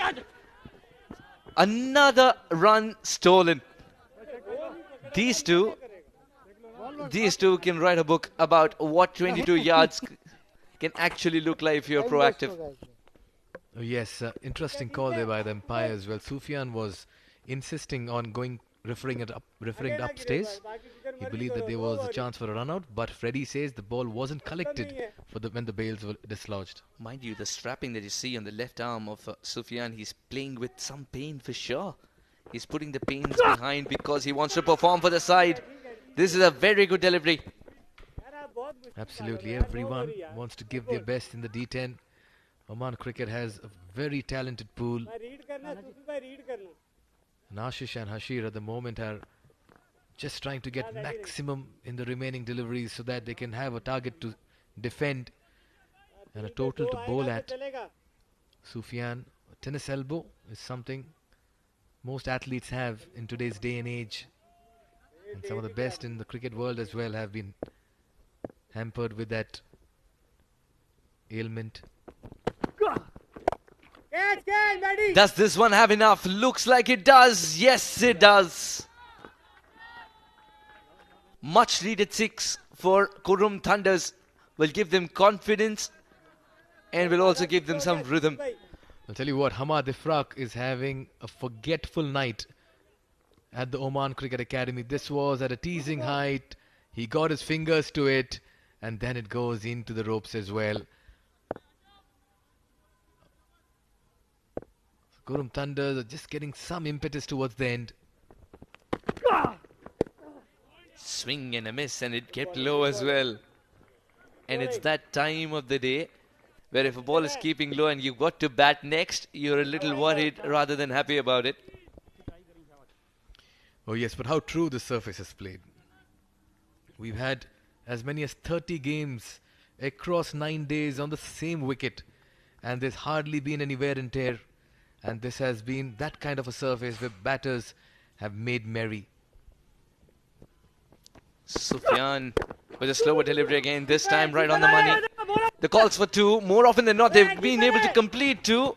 Another run stolen. These two can write a book about what 22 yards can actually look like if you're proactive. Oh, yes, interesting call there by the umpire as well. Sufyan was insisting on going referring it upstairs. He believed that there was a chance for a run out, but Freddie says the ball wasn't collected when the bails were dislodged. Mind you, the strapping that you see on the left arm of Sufyan, he's playing with some pain for sure. He's putting the pains behind because he wants to perform for the side. This is a very good delivery. Absolutely, everyone wants to give their best in the D10. Oman Cricket has a very talented pool. And Ashish and Hashir at the moment are just trying to get maximum in the remaining deliveries so that they can have a target to defend and a total to bowl at. Sufyan, tennis elbow is something most athletes have in today's day and age. And some of the best in the cricket world as well have been hampered with that ailment. Does this one have enough? Looks like it does. Yes, it does. Much needed 6 for Qurum Thunders. Will give them confidence and will also give them some rhythm. I'll tell you what, Hamad Ifraq is having a forgetful night at the Oman Cricket Academy. This was at a teasing height. He got his fingers to it and then it goes into the ropes as well. Qurum Thunders are just getting some impetus towards the end. Swing and a miss, and it kept low as well. And it's that time of the day where if a ball is keeping low and you've got to bat next, you're a little worried rather than happy about it. Oh yes, but how true the surface has played. We've had as many as 30 games across 9 days on the same wicket, and there's hardly been any wear and tear. And this has been that kind of a surface where batters have made merry. Sufyan with a slower delivery again, this time right on the money. The calls for 2, more often than not they've been able to complete 2.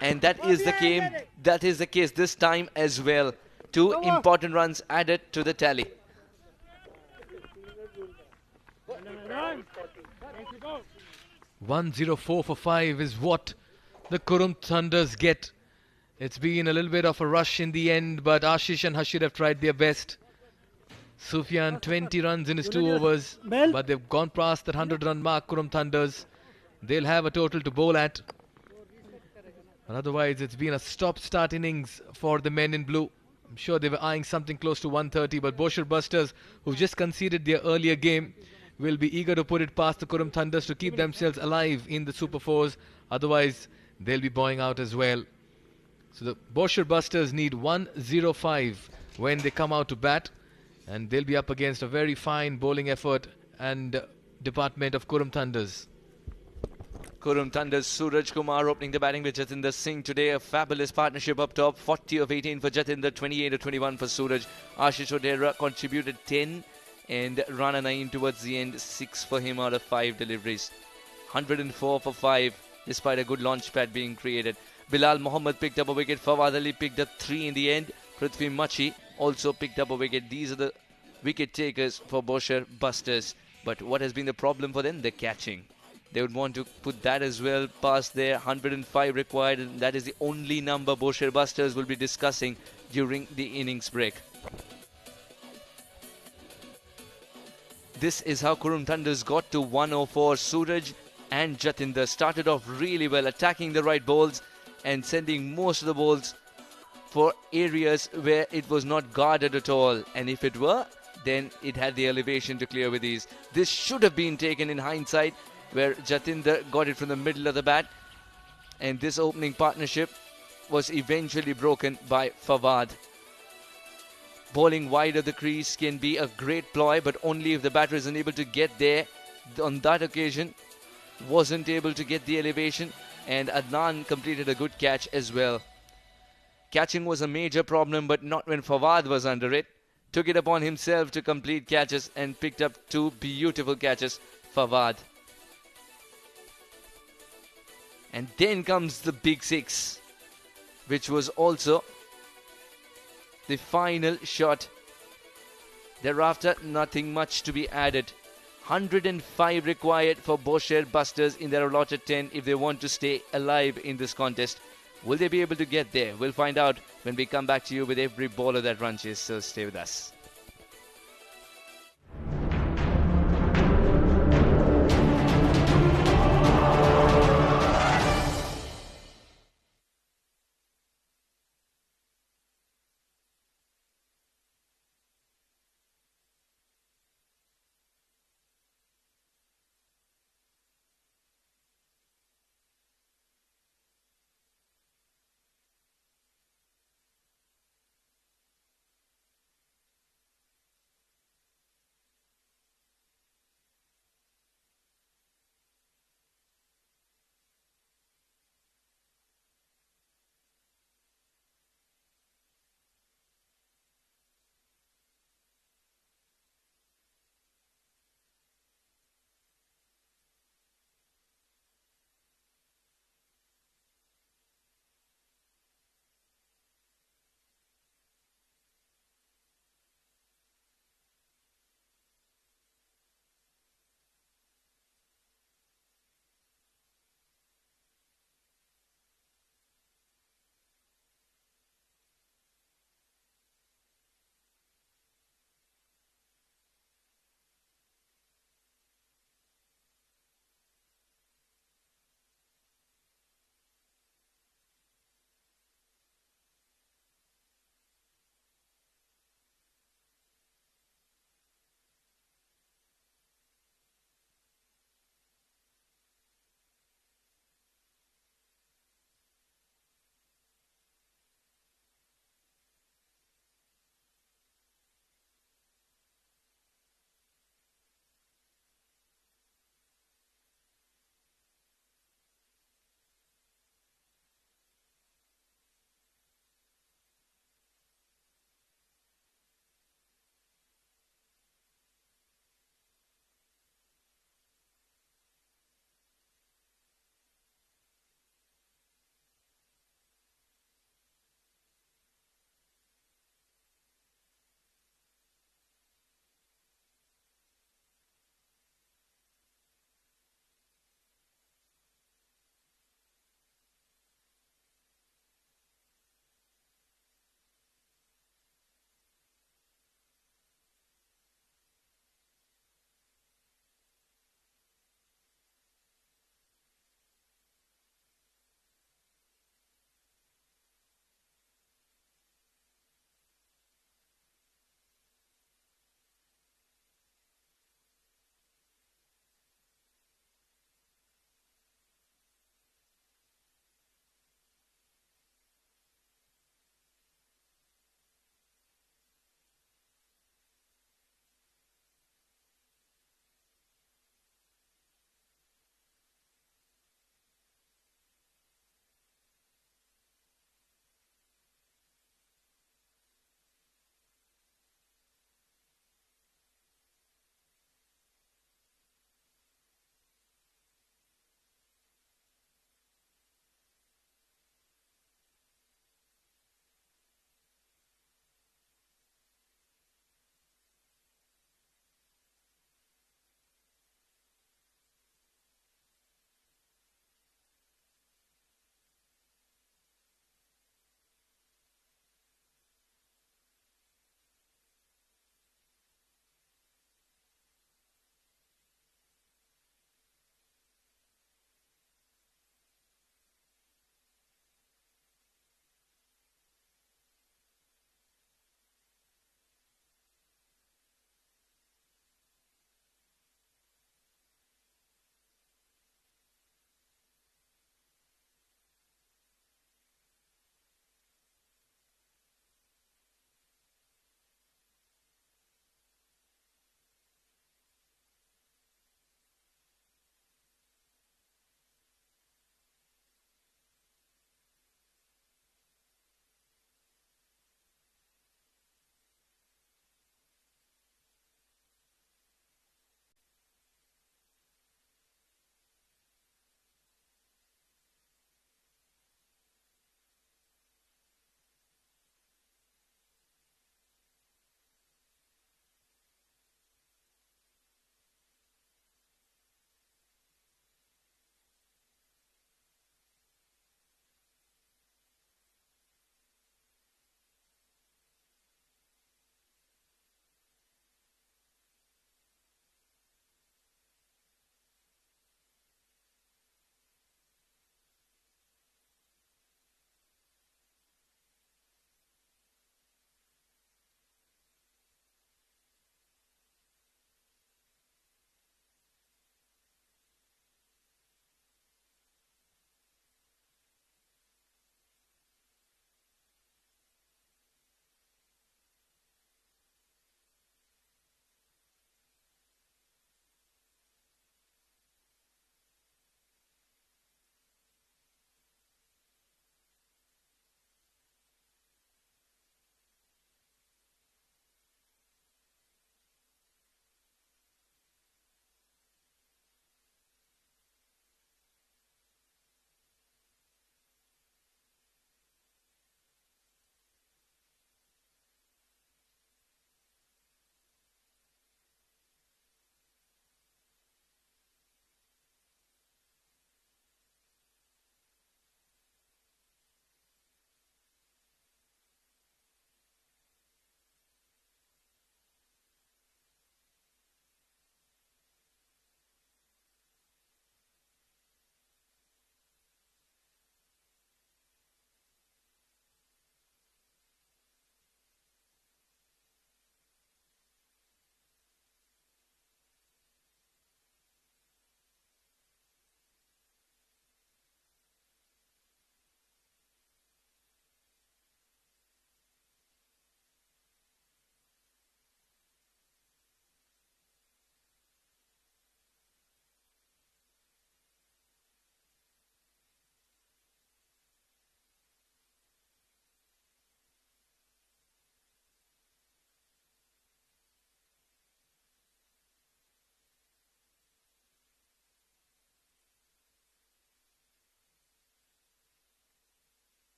And that is the game. That is the case this time as well. 2 important runs added to the tally. $104 for 5 is what the Qurum Thunders get. It's been a little bit of a rush in the end, but Ashish and Hashir have tried their best. Sufyan 20 runs in his 2 overs, but they've gone past that 100-run mark. Qurum Thunders, they'll have a total to bowl at. But otherwise, it's been a stop-start innings for the men in blue. I'm sure they were eyeing something close to 130, but Bousher Busters, who just conceded their earlier game, will be eager to put it past the Qurum Thunders to keep themselves alive in the Super 4s. Otherwise, they'll be bowing out as well. So the Bousher Busters need 105 when they come out to bat, and they'll be up against a very fine bowling effort and department of Qurum Thunders. Qurum Thunders, Suraj Kumar opening the batting with Jatinder Singh today. A fabulous partnership up top. 40 of 18 for Jatinder, 28 of 21 for Suraj. Ashish Odera contributed 10 and Rana Naeem towards the end, 6 for him out of 5 deliveries. 104 for 5 despite a good launch pad being created. Bilal Mohammed picked up a wicket. Fawad Ali picked up 3 in the end. Prithvi Machi also picked up a wicket. These are the wicket takers for Bousher Busters. But what has been the problem for them? The catching. They would want to put that as well past their 105 required, and that is the only number Bousher Busters will be discussing during the innings break. This is how Qurum Thunders got to 104. Suraj and Jatinder started off really well, attacking the right balls and sending most of the balls for areas where it was not guarded at all. And if it were, then it had the elevation to clear with ease. This should have been taken in hindsight, where Jatinder got it from the middle of the bat. And this opening partnership was eventually broken by Fawad. Bowling wide of the crease can be a great ploy, but only if the batter is unable to get there. On that occasion, wasn't able to get the elevation, and Adnan completed a good catch as well. Catching was a major problem, but not when Fawad was under it. Took it upon himself to complete catches and picked up 2 beautiful catches, Fawad. And then comes the big 6, which was also the final shot. Thereafter, nothing much to be added. 105 required for Bousher Busters in their allotted 10 if they want to stay alive in this contest. Will they be able to get there? We'll find out when we come back to you with every baller that runches, so stay with us.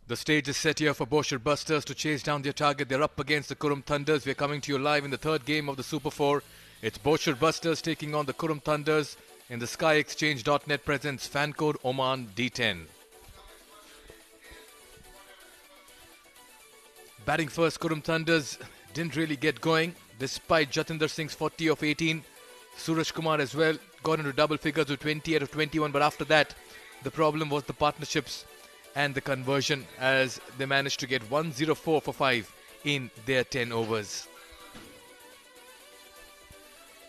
The stage is set here for Bousher Busters to chase down their target. They're up against the Qurum Thunders. We're coming to you live in the third game of the Super 4. It's Bousher Busters taking on the Qurum Thunders in the SkyExchange.net presents fan code Oman D10. Batting first, Qurum Thunders didn't really get going despite Jatinder Singh's 40 of 18. Suraj Kumar as well got into double figures with 20 out of 21, but after that the problem was the partnerships and the conversion as they managed to get 104 for 5 in their 10 overs.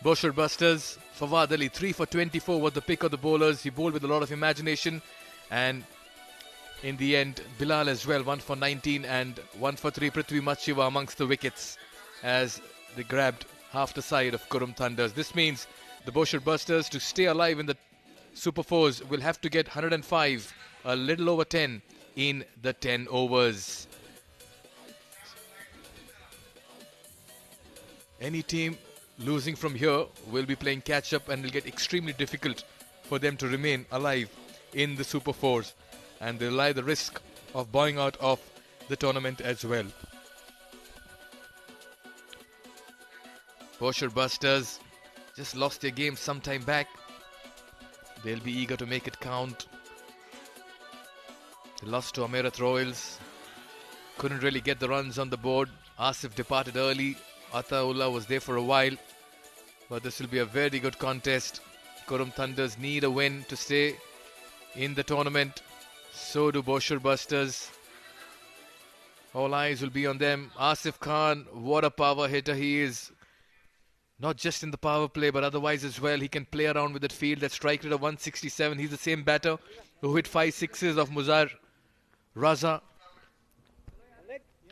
Bousher Busters, Fawad Ali 3 for 24 was the pick of the bowlers. He bowled with a lot of imagination, and in the end Bilal as well 1 for 19 and 1 for 3. Prithvi Machiva amongst the wickets as they grabbed half the side of Qurum Thunders. This means the Bousher Busters, to stay alive in the Super 4s, will have to get 105, a little over 10 in the 10 overs. Any team losing from here will be playing catch up and will get extremely difficult for them to remain alive in the Super 4s, and they'll lie the risk of bowing out of the tournament as well. Bousher Busters just lost their game some time back. They'll be eager to make it count. They lost to Amerat Royals. Couldn't really get the runs on the board. Asif departed early. Ataullah was there for a while. But this will be a very good contest. Qurum Thunders need a win to stay in the tournament. So do Bousher Busters. All eyes will be on them. Asif Khan, what a power hitter he is. Not just in the power play, but otherwise as well. He can play around with that field. That strike rate of 167. He's the same batter who hit 5 sixes of Muzar Raza.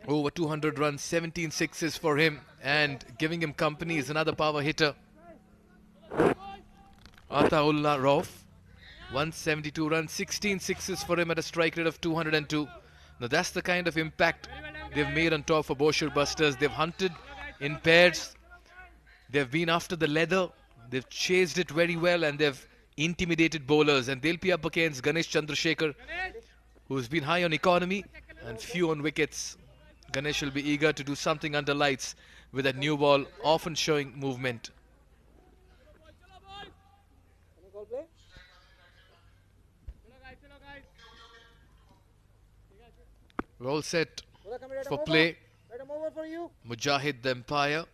Over 200 runs, 17 sixes for him. And giving him company is another power hitter, Ataullah Rauf. 172 runs, 16 sixes for him at a strike rate of 202. Now that's the kind of impact they've made on top for Bousher Busters. They've hunted in pairs. They've been after the leather. They've chased it very well and they've intimidated bowlers. And they'll be up against Ganesh Chandrasekhar, who's been high on economy and few on wickets. Ganesh will be eager to do something under lights with that new ball, often showing movement. We're all set for play. Mujahid the Empire.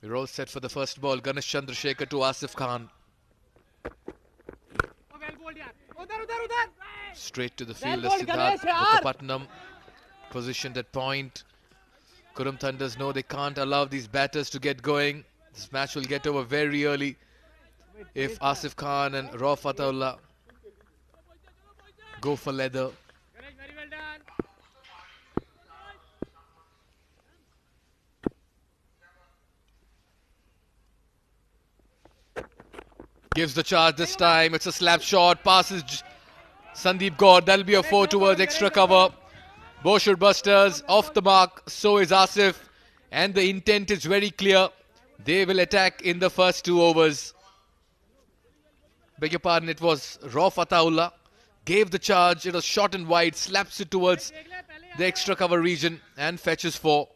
We're all set for the first ball. Ganesh Chandrasekhar to Asif Khan. Straight to the fielder Siddharth Mukapatnam, positioned at point. Qurum Thunders know they can't allow these batters to get going. This match will get over very early if Asif Khan and Rauf Ataullah go for leather. Gives the charge this time. It's a slap shot. Passes Sandeep Gaur. That'll be a 4 towards extra cover. Bousher Busters off the mark. So is Asif. And the intent is very clear. They will attack in the first 2 overs. Beg your pardon, it was Rauf Ataullah. Gave the charge. It was short and wide. Slaps it towards the extra cover region and fetches 4.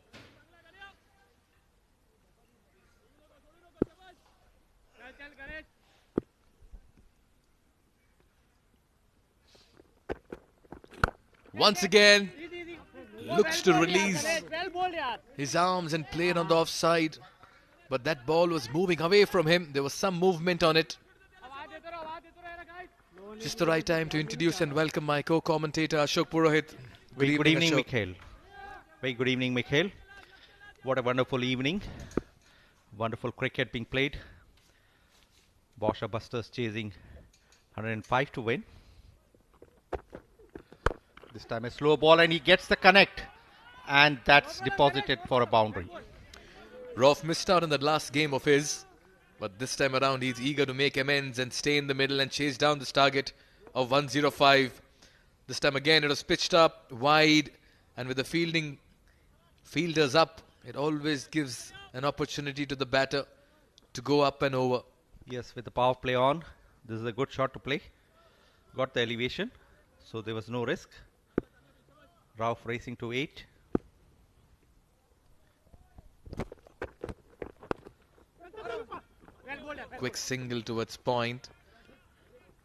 Once again, looks to release his arms and play it on the offside. But that ball was moving away from him. There was some movement on it. Just the right time to introduce and welcome my co-commentator Ashok Purohit. Very good evening, Mikhail. Very good evening, Mikhail. What a wonderful evening. Wonderful cricket being played. Bousher Busters chasing 105 to win. This time a slow ball and he gets the connect. And that's deposited for a boundary. Rauf missed out on that last game of his. But this time around he's eager to make amends and stay in the middle and chase down this target of 105. This time again it was pitched up, wide. And with the fielders up, it always gives an opportunity to the batter to go up and over. Yes, with the power play on, This is a good shot to play. Got the elevation, so there was no risk. Rauf racing to 8. Quick single towards point.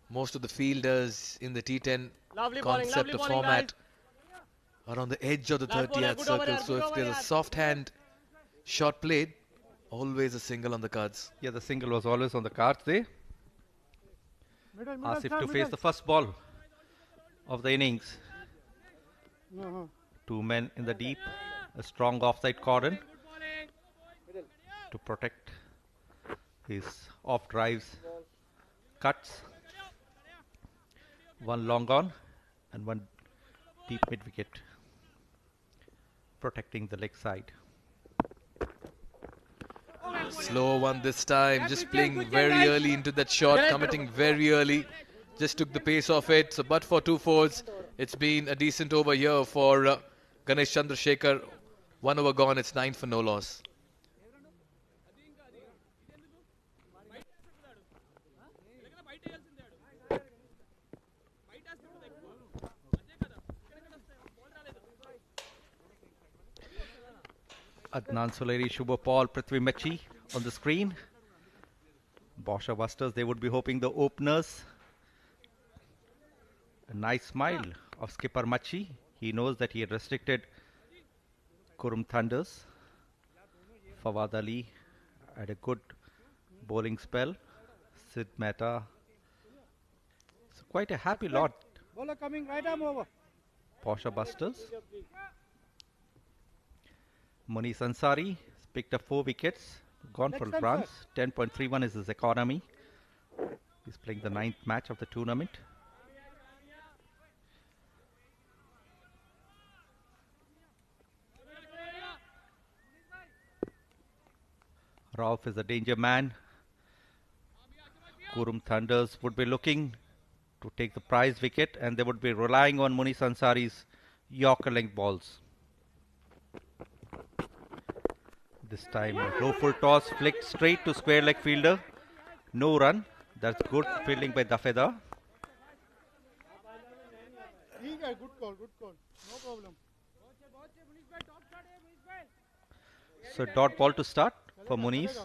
Most of the fielders in the T10 concept of format are on the edge of the 30-yard circle. So if there's a soft hand shot played, always a single on the cards. Yeah, the single was always on the cards there. Asif to face the first ball of the innings. 2 men in the deep. A strong offside cordon to protect his off drives, cuts. 1 long on and 1 deep mid wicket, protecting the leg side. Slow one this time, just playing very early into that shot, committing very early. Just took the pace off it. So, but for 2 fours, it's been a decent over here for Ganesh Chandrasekhar. 1 over gone, it's 9 for no loss. Adnan Soleri, Shubha Paul, Prithvi Machi on the screen. Bousher Busters, they would be hoping the openers. A nice smile of skipper Machi. He knows that he had restricted Qurum Thunders. Fawad Ali had a good bowling spell. Sid Mehta. So quite a happy lot. Bowler coming right arm over. Bousher Busters. Munish Ansari picked up 4 wickets, gone for runs. 10.31 is his economy. He's playing the 9th match of the tournament. Rauf is a danger man. Qurum Thunders would be looking to take the prize wicket, and they would be relying on Munish Ansari's Yorker length balls. This time, a low full toss flicked straight to square leg fielder. No run. That's good fielding by Dafeda. Good call, no problem. So dot ball to start for Munish.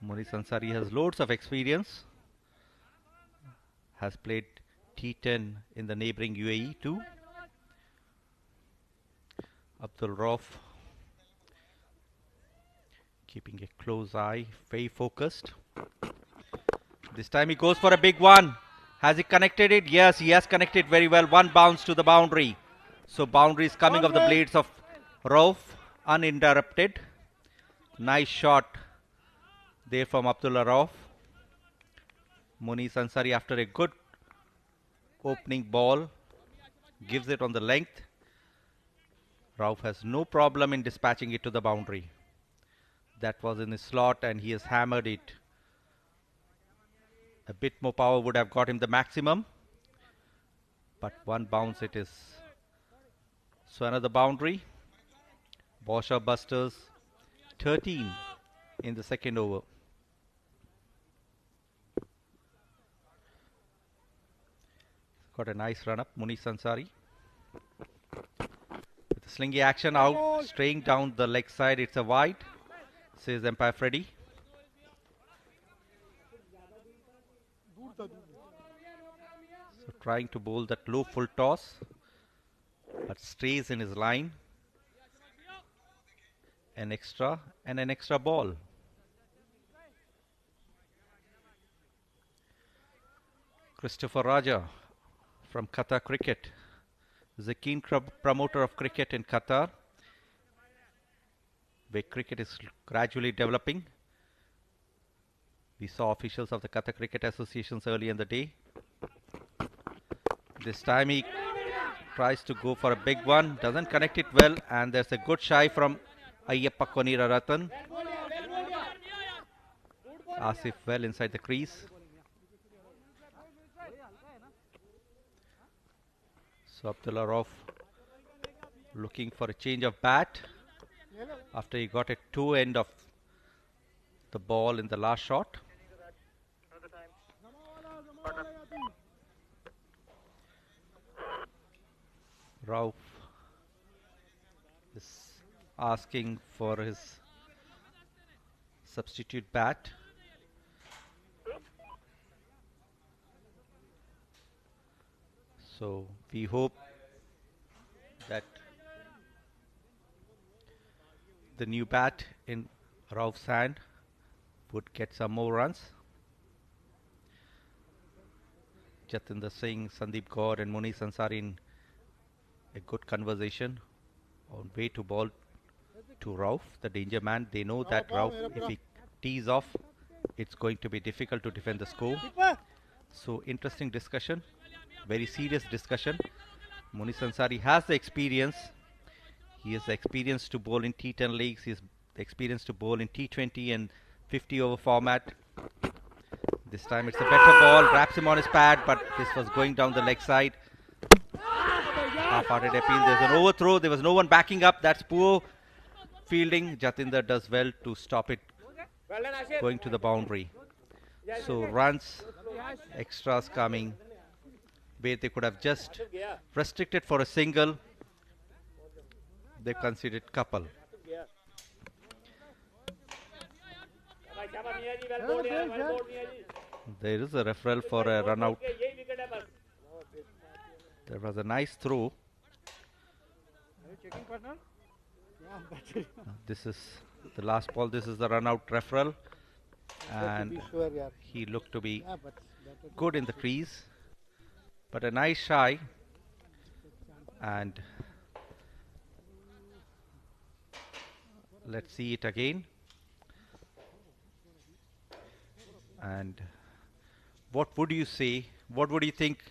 Munish Ansari has loads of experience. Has played T10 in the neighbouring UAE too. Abdul Rauf keeping a close eye, very focused. This time he goes for a big one. Has he connected it? Yes, he has connected very well. 1 bounce to the boundary. So boundary is coming off the blades of Rauf, uninterrupted. Nice shot there from Abdullah Rauf. Munish Ansari, after a good opening ball, gives it on the length. Rauf has no problem in dispatching it to the boundary. That was in his slot and he has hammered it. A bit more power would have got him the maximum. But 1 bounce it is. So another boundary. Bousher Busters 13 in the 2nd over. Got a nice run up, Munish Ansari. With a slingy action out, straying down the leg side. It's a wide, says Empire Freddy. So trying to bowl that low full toss, but stays in his line. An extra and an extra ball. Christopher Raja from Qatar Cricket is a keen promoter of cricket in Qatar, where cricket is gradually developing. We saw officials of the Qatar Cricket Associations early in the day. This time he tries to go for a big one, doesn't connect it well, and there's a good shy from Ayyappa Konira Ratan. Asif well inside the crease. So Abdullah Rauf looking for a change of bat after he got a 2 end of the ball in the last shot. Rauf is asking for his substitute bat. So we hope that the new bat in Rauf's hand would get some more runs. Jatinder Singh, Sandeep Kaur and Munish Ansari in a good conversation on way to ball to Rauf, the danger man. They know that Rauf, if he tees off, it's going to be difficult to defend the score. So interesting discussion, very serious discussion. Munish Ansari has the experience. He has the experience to bowl in T10 leagues. He has the experience to bowl in T20 and 50 over format. This time it's a better ball, wraps him on his pad, but this was going down the leg side. Half-hearted appeal, there's an overthrow, there was no one backing up, that's poor fielding. Jatinder does well to stop it going to the boundary. So runs, extras coming, where they could have just restricted for a single, they considered couple. There is a referral for a run out. There was a nice throw. This is the last ball. This is the run out referral. And he looked to be good in the crease. But a nice shy. And let's see it again. And what would you say? What would you think?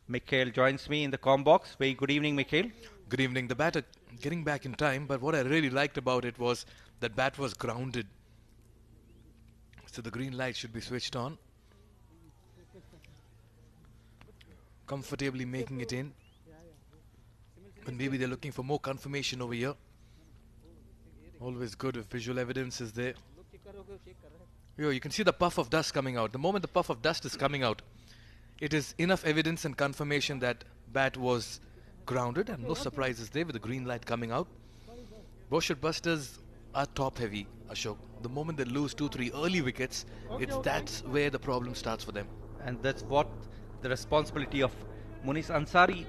Mikhail joins me in the comm box. Very good evening, Mikhail. Good evening. The batter getting back in time, but what I really liked about it was that bat was grounded. So the green light should be switched on. Comfortably making it in. But maybe they're looking for more confirmation over here. Always good if visual evidence is there. Yo, you can see the puff of dust coming out. The moment the puff of dust is coming out, it is enough evidence and confirmation that bat was grounded, and no surprises there with the green light coming out. Bousher busters are top heavy, Ashok. The moment they lose 2-3 early wickets, that's where the problem starts for them. And that's what the responsibility of Munish Ansari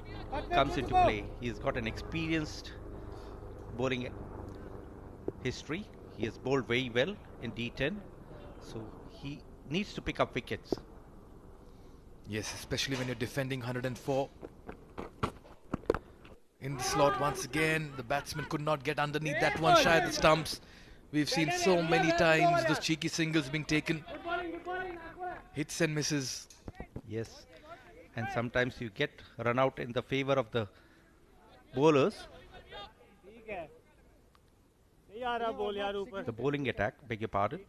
comes into play. He's got an experienced bowling history. He has bowled very well in D10. So he needs to pick up wickets. Yes, especially when you're defending 104. In the slot once again, the batsman could not get underneath that one shy of the stumps. We've seen so many times those cheeky singles being taken. Hits and misses. Yes, and sometimes you get run out in the favor of the bowlers. The bowling attack, beg your pardon.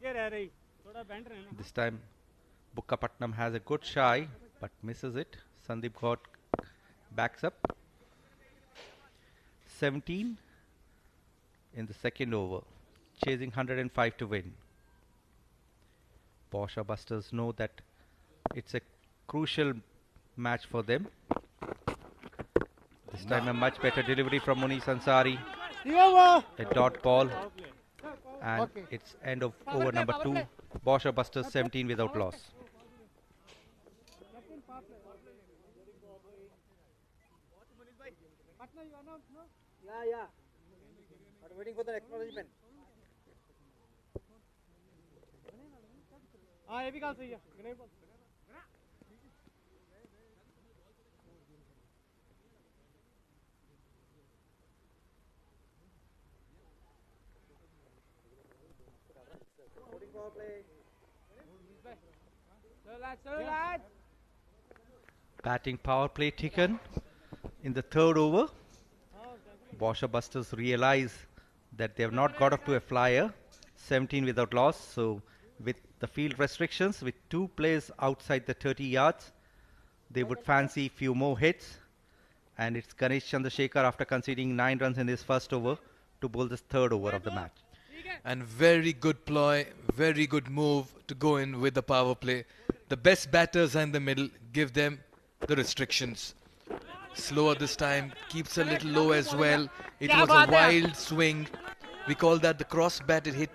This time Bukkapatnam has a good shy but misses it. Sandeep Kaur backs up. 17 in the second over, chasing 105 to win. Bousher busters know that it's a crucial match for them. This time a much better delivery from Munish Ansari. A dot ball, and it's end of over number 2. Bousher busters 17 without loss. Yeah. But waiting for the acknowledgement. ये भी गल सही है. Batting power play taken in the third over. Bousher busters realize that they have not got up to a flyer. 17 without loss. So with the field restrictions, with 2 players outside the 30 yards, they would fancy few more hits. And it's Ganesh Chandrasekhar, after conceding 9 runs in his first over, to bowl this third over of the match. And very good ploy, very good move to go in with the power play. The best batters are in the middle, give them the restrictions. Slower this time, keeps a little low as well. It was a wild swing. We call that the cross batted hit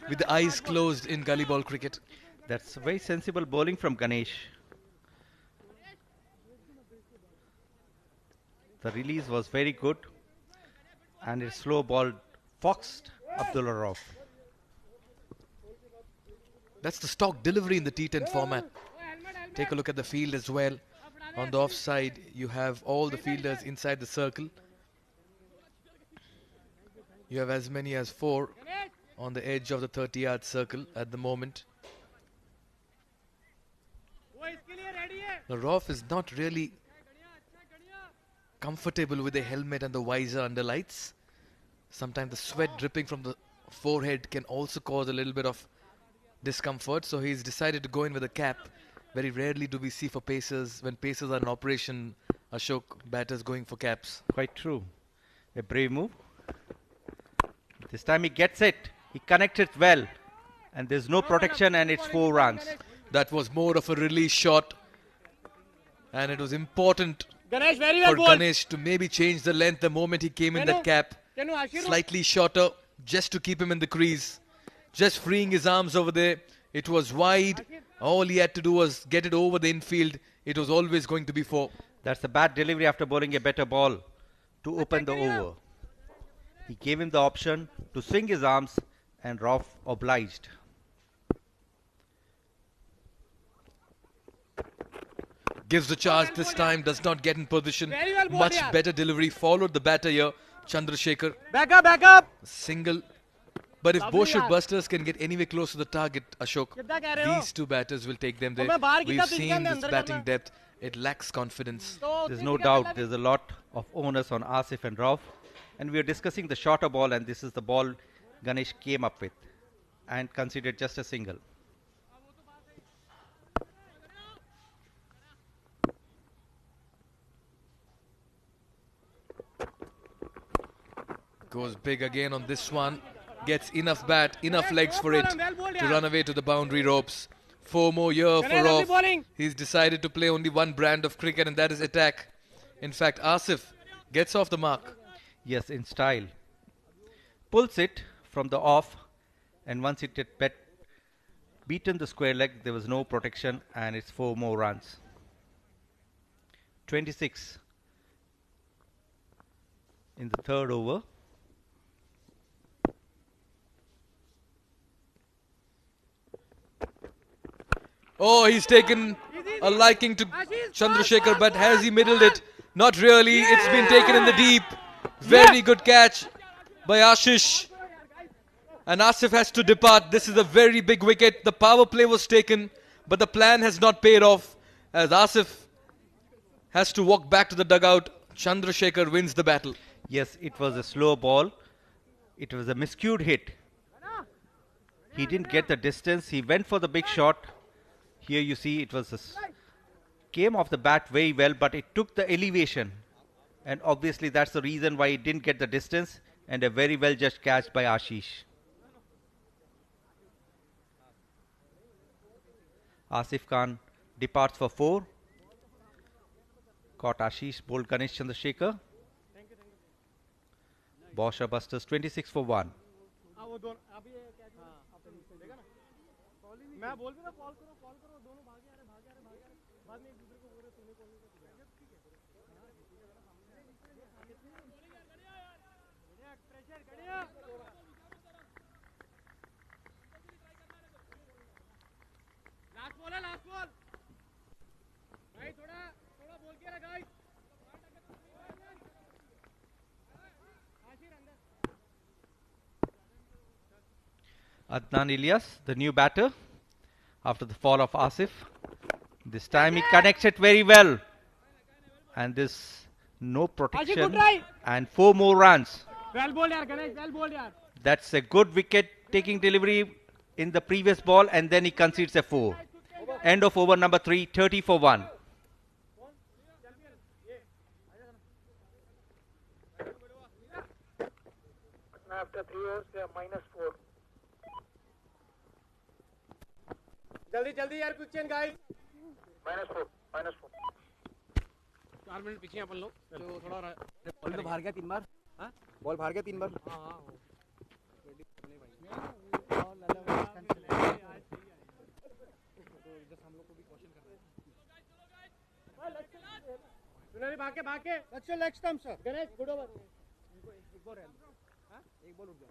with the eyes closed in gully ball cricket. That's very sensible bowling from Ganesh. The release was very good, and a slow ball foxed Abdullah Rauf. That's the stock delivery in the T10 format. Take a look at the field as well. On the offside, you have all the fielders inside the circle. You have as many as 4 on the edge of the 30-yard circle at the moment. The Rauf is not really comfortable with the helmet and the visor under lights. Sometimes the sweat dripping from the forehead can also cause a little bit of discomfort. So he's decided to go in with a cap. Very rarely do we see for pacers, when pacers are in operation, Ashok, batters going for caps. Quite true. A brave move. This time he gets it. He connected well. And there's no protection, and it's 4 runs. That was more of a release shot. And it was important Ganesh, very for well Ganesh to maybe change the length the moment he came in that cap. Slightly shorter, just to keep him in the crease. Just freeing his arms over there. It was wide. All he had to do was get it over the infield. It was always going to be 4. That's a bad delivery after bowling a better ball to open the over. He gave him the option to swing his arms, and Rauf obliged. Gives the charge this time, does not get in position. Much better delivery. Followed the batter here, Chandrasekhar. Back up. Single. But if Bousher busters can get anywhere close to the target, Ashok, these 2 batters will take them there. We've seen this batting depth. It lacks confidence. There's no doubt there's a lot of onus on Asif and Rauf. And we are discussing the shorter ball, and this is the ball Ganesh came up with and considered just a single. Goes big again on this one. Gets enough bat, enough legs for it to run away to the boundary ropes. 4 more here for Rauf. He's decided to play only one brand of cricket, and that is attack. In fact, Asif gets off the mark. Yes, in style. Pulls it from the off, and once it had beaten the square leg, there was no protection, and it's 4 more runs. 26 in the 3rd over. Oh, he's taken a liking to Chandrasekhar, but has he middled it? Not really. It's been taken in the deep. Very good catch by Ashish. And Asif has to depart. This is a very big wicket. The power play was taken, but the plan has not paid off, as Asif has to walk back to the dugout. Chandrasekhar wins the battle. Yes, it was a slow ball. It was a miscued hit. He didn't get the distance. He went for the big shot. Here you see it was came off the bat very well, but it took the elevation. And obviously that's the reason why it didn't get the distance, and a very well judged catch by Ashish. Asif Khan departs for 4. Caught Ashish, bowled Ganesh Chandrasekhar. Bousher busters 26 for 1. Last ball भाई थोड़ा बोल के रखा Adnan Ilyas, the new batter, after the fall of Asif. This time he connects it very well. And this no protection. And 4 more runs. Well bowled, yaar, Ganesh, well bowled, yaar. That's a good wicket taking delivery in the previous ball, and then he concedes a 4. End of over number 3, 30 for 1. After 3 overs, they are -4. जल्दी जल्दी यार quick change guys -4 -4 4 minute पीछे अपन लोग तो थोड़ा ball तो बाहर गया 3 बार हां बॉल बाहर गया 3 बार हां सुनारी भाग के अच्छा leg stump sir Ganesh good over एक बॉल है हां एक बॉल रुक जा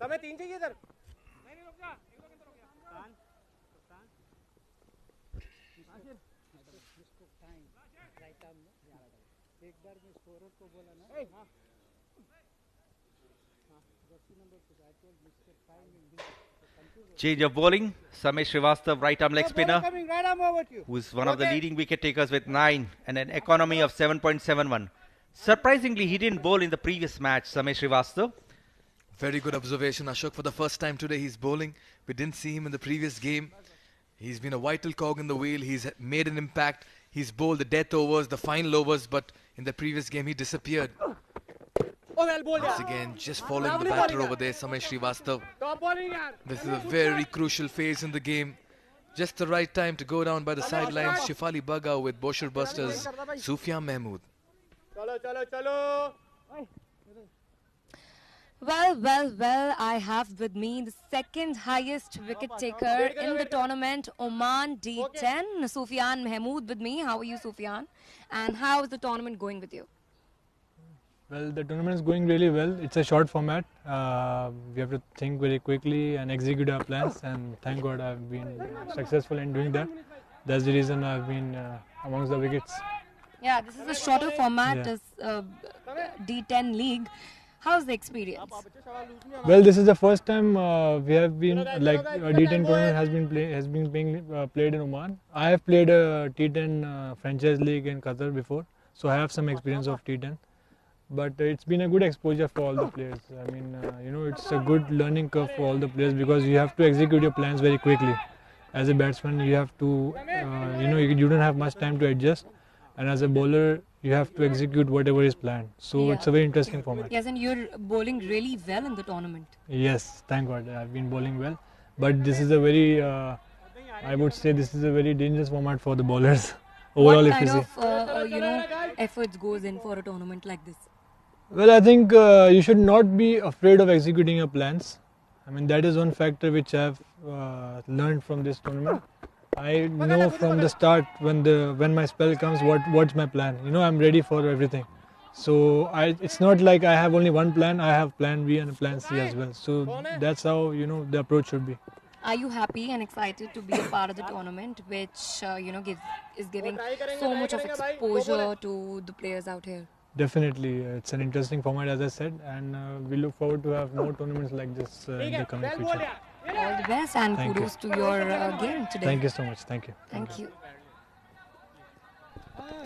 समय 3 चाहिए इधर नहीं रुक जा एक दो अंदर हो गया कप्तान आखिर इसको टाइम राइट आर्म में एक बार मैं स्कोरर को बोला ना हां Jersey number 2 I told mister time in this Change of bowling. Samesh Srivastav, right arm leg spinner, coming right arm over to you who is one of the leading wicket takers with 9 and an economy of 7.71. Surprisingly, he didn't bowl in the previous match, Samesh Srivastav. Very good observation, Ashok. For the first time today, he's bowling. We didn't see him in the previous game. He's been a vital cog in the wheel. He's made an impact. He's bowled the death overs, the final overs, but in the previous game, he disappeared. Once again, just following the batter over there, Samesh Srivastav. This is a very crucial phase in the game. Just the right time to go down by the sidelines. Shefali Baga with Bousher busters, Sufyan Mahmood. चलो Well, I have with me the second highest wicket taker in the tournament, Oman D10, Sufyan Mahmood with me. How are you, Sufyan? And how is the tournament going with you? Well, the tournament is going really well. It's a short format. We have to think very quickly and execute our plans, and thank God I've been successful in doing that. That's the reason I've been amongst the wickets. Yeah, this is a shorter format, Yeah. this D10 league. How's the experience? Well, this is the first time we have been like a D10 tournament has been being played in Oman. I have played a T10 franchise league in Qatar before, so I have some experience of T10. But it's been a good exposure for all the players. I mean, it's a good learning curve for all the players because you have to execute your plans very quickly. As a batsman, you have to, you don't have much time to adjust, and as a bowler, you have to execute whatever is planned. So Yeah. it's a very interesting format. Yes, and you're bowling really well in the tournament. Yes, thank God, I've been bowling well. But this is a very, I would say, this is a very dangerous format for the bowlers. Overall, What if kind you see. of efforts goes in for a tournament like this? Well, I think you should not be afraid of executing your plans. I mean, that is one factor which I have learned from this tournament. I know from the start when my spell comes what's my plan. I'm ready for everything. So it's not like I have only one plan. I have plan B and plan C as well. So that's how the approach should be. Are you happy and excited to be a part of the tournament, which is giving so much of exposure to the players out here? Definitely, it's an interesting format, as I said, and we look forward to have more tournaments like this in the coming future. All the best and Thank kudos to your game today. Thank you so much. Thank you. Thank you.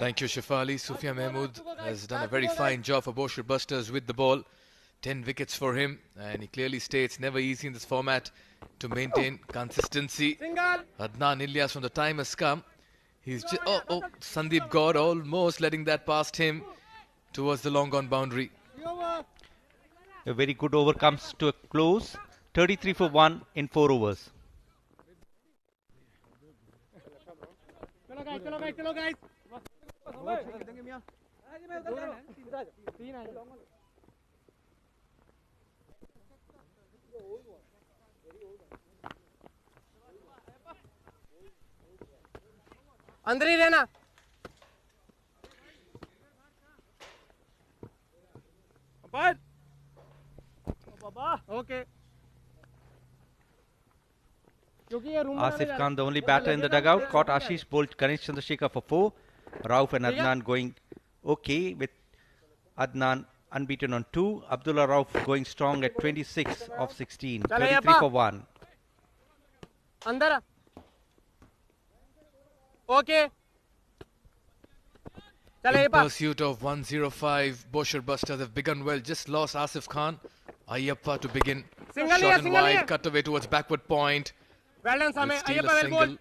Thank you, Shefali. Sufyan Mahmood has done a very fine job for Bousher busters with the ball. 10 wickets for him, and he clearly states never easy in this format to maintain consistency. Adnan Ilyas, from the time has come. He's just, Sandeep Gaur almost letting that past him towards the long gone boundary. A very good over comes to a close. 33 for 1 in 4 overs. चलो guys अंदर ही रहना Okay. Asif Khan, the only batter in the dugout, caught Ashish, bowled Ganesh Chandrasekhar for 4. Rauf and Adnan going okay, with Adnan unbeaten on 2. Abdullah Rauf going strong at 26 of 16. 33 for 1. अंदर Okay. In pursuit of 105, Bousher busters have begun well. Just lost Asif Khan. Ayyappa to begin. Shot and wide, cut away towards backward point. Well done, Will Samay. steal Ayyappa a single.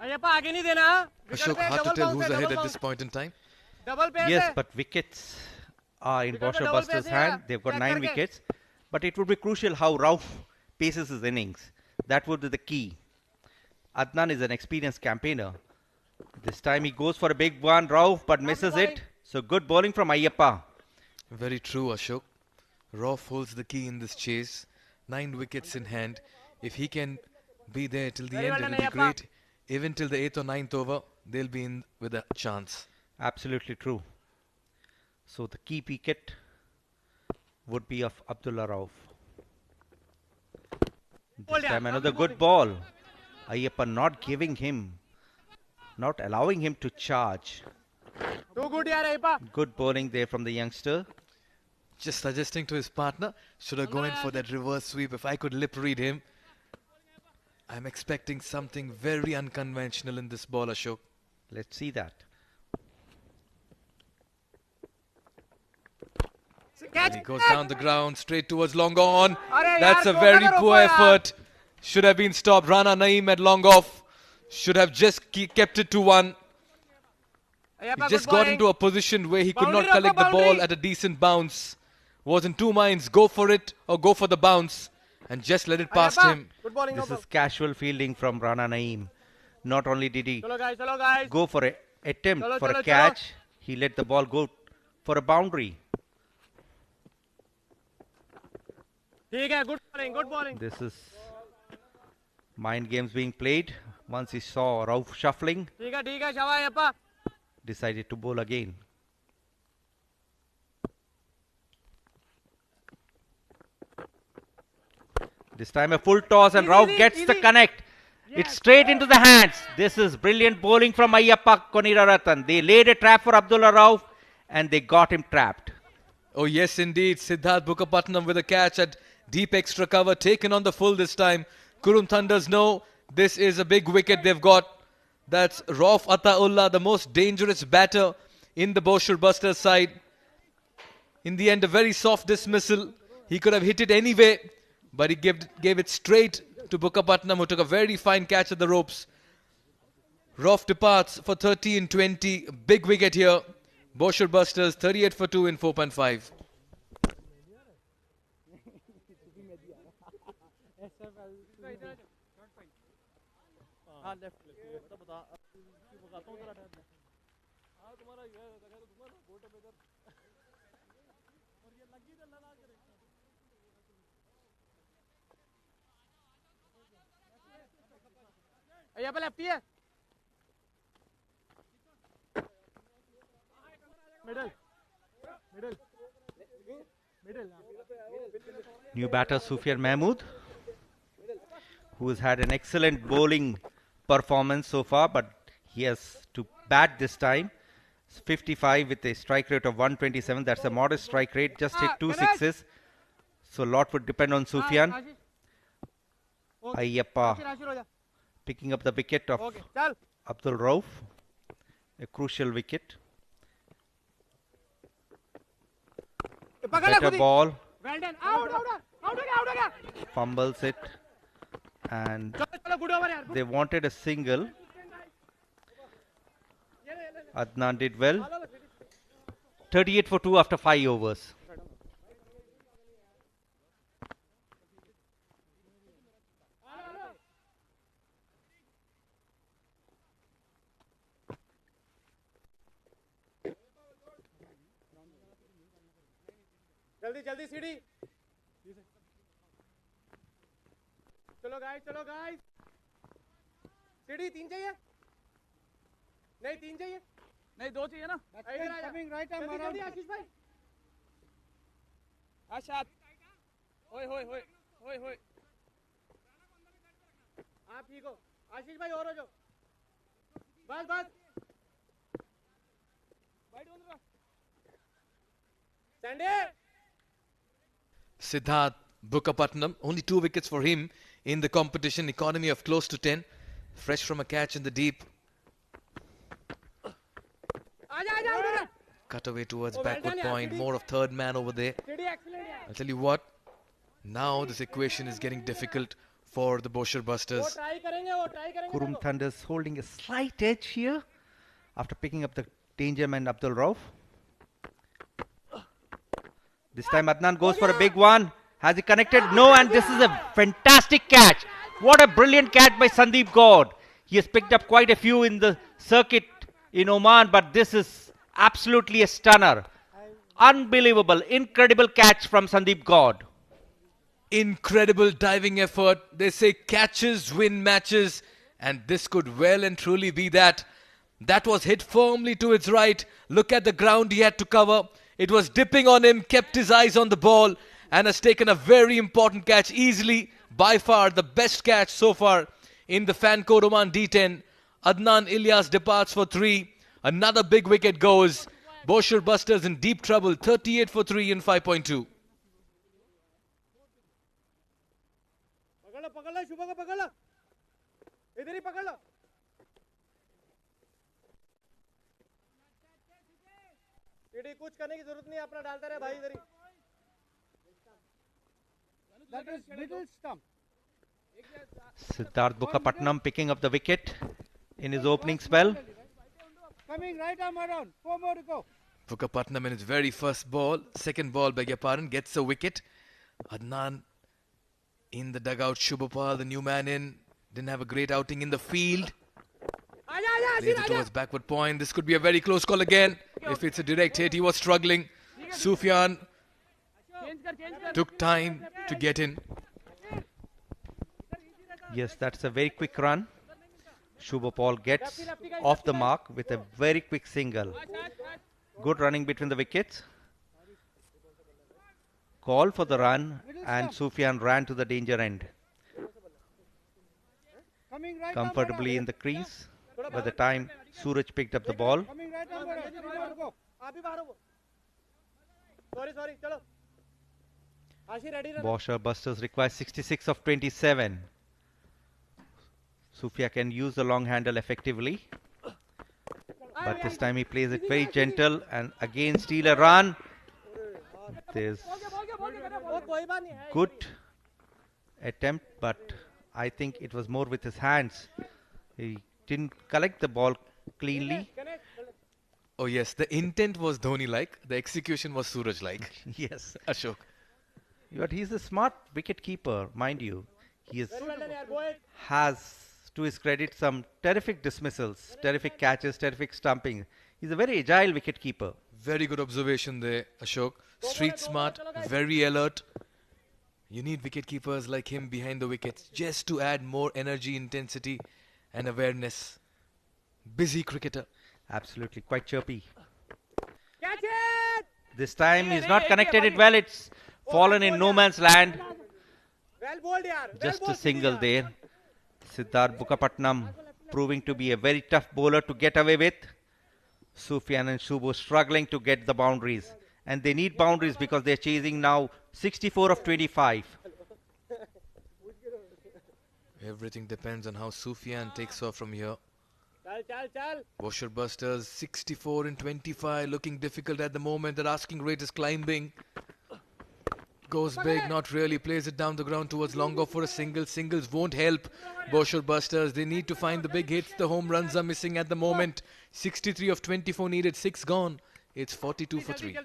Ayyappa आगे नहीं देना Ashok, hard to tell who's ahead at this point in time. Double pace Yes, but wickets are in Bousher busters' hand. They've got 9 wickets. But it would be crucial how Rauf paces his innings. That would be the key. Adnan is an experienced campaigner. This time he goes for a big one, Rauf, but misses it. So good bowling from Ayyappa. Very true, Ashok. Rauf holds the key in this chase. 9 wickets in hand. If he can be there till the end, it'll be great. Even till the 8th or 9th over, they'll be in with a chance. Absolutely true. So the key wicket would be of Abdullah Rauf. This time another good ball. Ayyappa not giving him, not allowing him to charge. Too good, yaar, Ayyappa. Good bowling there from the youngster. Just suggesting to his partner, should I go in for that reverse sweep? If I could lip read him, I'm expecting something very unconventional in this ball, Ashok. Let's see that. And he goes down the ground, straight towards long on. That's a very poor effort. Should have been stopped. Rana Naeem at long off. Should have just kept it to 1. He just got into a position where he could not collect the ball at a decent bounce. Was in 2 minds, go for it or go for the bounce, and just let it past him. This is casual fielding from Rana Naeem. Not only did he go for an attempt for a catch, he let the ball go for a boundary. Good bowling, good bowling. This is mind games being played. Once he saw Rauf shuffling, decided to bowl again. This time a full toss and Rauf gets the connect. It's straight into the hands. This is brilliant bowling from Ayyappa Koniraratan. They laid a trap for Abdullah Rauf and they got him trapped. Oh yes indeed, Siddharth Bukapatnam with a catch at deep extra cover, taken on the full this time. Qurum Thunders know this is a big wicket they've got. That's Rauf Ataullah, the most dangerous batter in the Bousher Busters side. In the end, a very soft dismissal. He could have hit it anyway, but he gave it straight to Bukapatnam, who took a very fine catch at the ropes. Rauf departs for 30-20. Big wicket here. Bousher Busters 38 for 2 in 4.5. Ayyappa lefty hai. Middle. New batter Sufyan Mahmood, who has had an excellent bowling performance so far, but he has to bat this time. 55 with a strike rate of 127. That's a modest strike rate. Just hit 2 sixes. So a lot would depend on Sufyan. Ayyappa picking up the wicket of Abdul Rauf. A crucial wicket. Better ball. Well done. Out. Fumbles it. And they wanted a single. Adnan did well. 38 for 2 after 5 overs. जल्दी सीढ़ी चलो guys सीढ़ी 3 चाहिए नहीं 3 चाहिए नहीं 2 चाहिए ना कमिंग राइट आर्म अराउंड आशीष भाई आशात होए आप ठीक हो आशीष भाई और हो जाओ बस बैठ बंद Sunday Siddharth Bukapatnam, only 2 wickets for him in the competition. Economy of close to 10. Fresh from a catch in the deep. Cut away towards backward point. More of third man over there. I'll tell you what. Now this equation is getting difficult for the Bousher Busters. Qurum Thunders holding a slight edge here after picking up the danger man Abdul Rauf. This time Adnan goes for a big one. Has he connected? No, and this is a fantastic catch. What a brilliant catch by Sandeep Gaur. He has picked up quite a few in the circuit in Oman, but this is absolutely a stunner. Unbelievable, incredible catch from Sandeep Gaur. Incredible diving effort. They say catches win matches, and this could well and truly be that. That was hit firmly to its right. Look at the ground he had to cover. It was dipping on him, kept his eyes on the ball, and has taken a very important catch easily. By far the best catch so far in the Fanco Oman D10. Adnan Ilyas departs for 3. Another big wicket goes. Bousher Busters in deep trouble. 38 for 3 in 5.2. पकड़ लो शुभ को पकड़ लो इधर ही पकड़ लो TD कुछ करने की जरूरत नहीं अपना डालता रहे भाई इधर ही that is middle stump Siddharth Bukkapatnam picking up the wicket in his opening spell. coming right arm around 4 more to go. Bukkapatnam in his very first ball, second ball, beg your pardon, gets a wicket. Adnan in the dugout. Shubhapal, the new man in, didn't have a great outing in the field. Plays it towards backward point. This could be a very close call again. If it's a direct hit, he was struggling. Sufyan took time to get in. Yes, that's a very quick run. Shubhapal gets off the mark with a very quick single. Good running between the wickets. Call for the run, and Sufyan ran to the danger end. Comfortably in the crease. By the time Suraj picked up the ball, Bousher Busters requires 66 of 27. Sufyan can use the long handle effectively, but this time he plays it very gentle and again steal a run. There's good attempt, but I think it was more with his hands. He didn't collect the ball cleanly. Oh yes, the intent was Dhoni-like, the execution was Suraj-like. Yes. Ashok. But he's a smart wicket keeper, mind you. He has, to his credit, some terrific dismissals, terrific catches, terrific stumping. He's a very agile wicket keeper. Very good observation there, Ashok. Street smart, very alert. You need wicket keepers like him behind the wickets just to add more energy, intensity and awareness. Busy cricketer. Absolutely, quite chirpy. This time he's not connected it well. It's fallen in no man's land. Just a single there. Siddharth Bukkapatnam proving to be a very tough bowler to get away with. Sufyan and Shubho struggling to get the boundaries. And they need boundaries because they're chasing now 64 of 25. Everything depends on how Sufyan takes off from here. Bousher Busters 64 in 25, looking difficult at the moment. Their asking rate is climbing. Goes big, not really. Plays it down the ground towards longer for a single. Singles won't help Bousher Busters. They need to find the big hits. The home runs are missing at the moment. 63 of 24 needed, 6 gone. It's 42 for 3.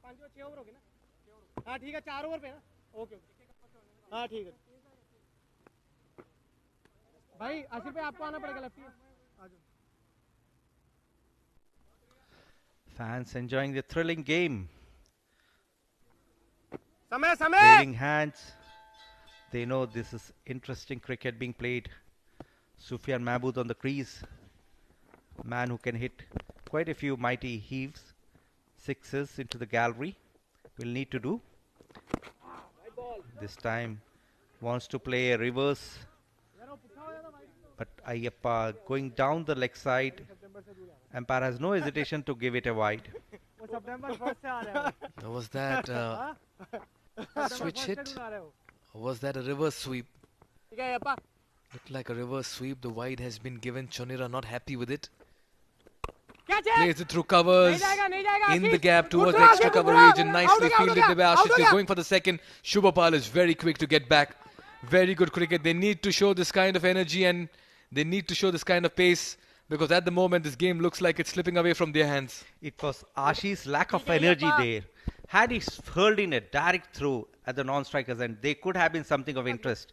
पांच 6 over हो गए ना हाँ ठीक है 4 over पे ना okay हाँ ठीक है भाई आसिफ भाई आपको आना पड़ेगा लेफ्टी आ जाओ Fans enjoying the thrilling game. समय Waving hands. They know this is interesting cricket being played. Sufyan Mahmood on the crease. Man who can hit quite a few mighty heaves. Sixes into the gallery. Will need to do. This time wants to play a reverse. But Ayyappa going down the leg side. Umpire has no hesitation to give it a wide. Was that switch hit? Or was that a reverse sweep? Looked like a reverse sweep. The wide has been given. Chonira not happy with it. Plays it through covers in the gap towards the extra cover region. Nicely fielded by Ashish. They're going for the second. Shubhapal is very quick to get back. Very good cricket. They need to show this kind of energy and they need to show this kind of pace, because at the moment this game looks like it's slipping away from their hands. It was Ashish's lack of energy there. Had he hurled in a direct throw at the non-strikers, and they could have been something of interest.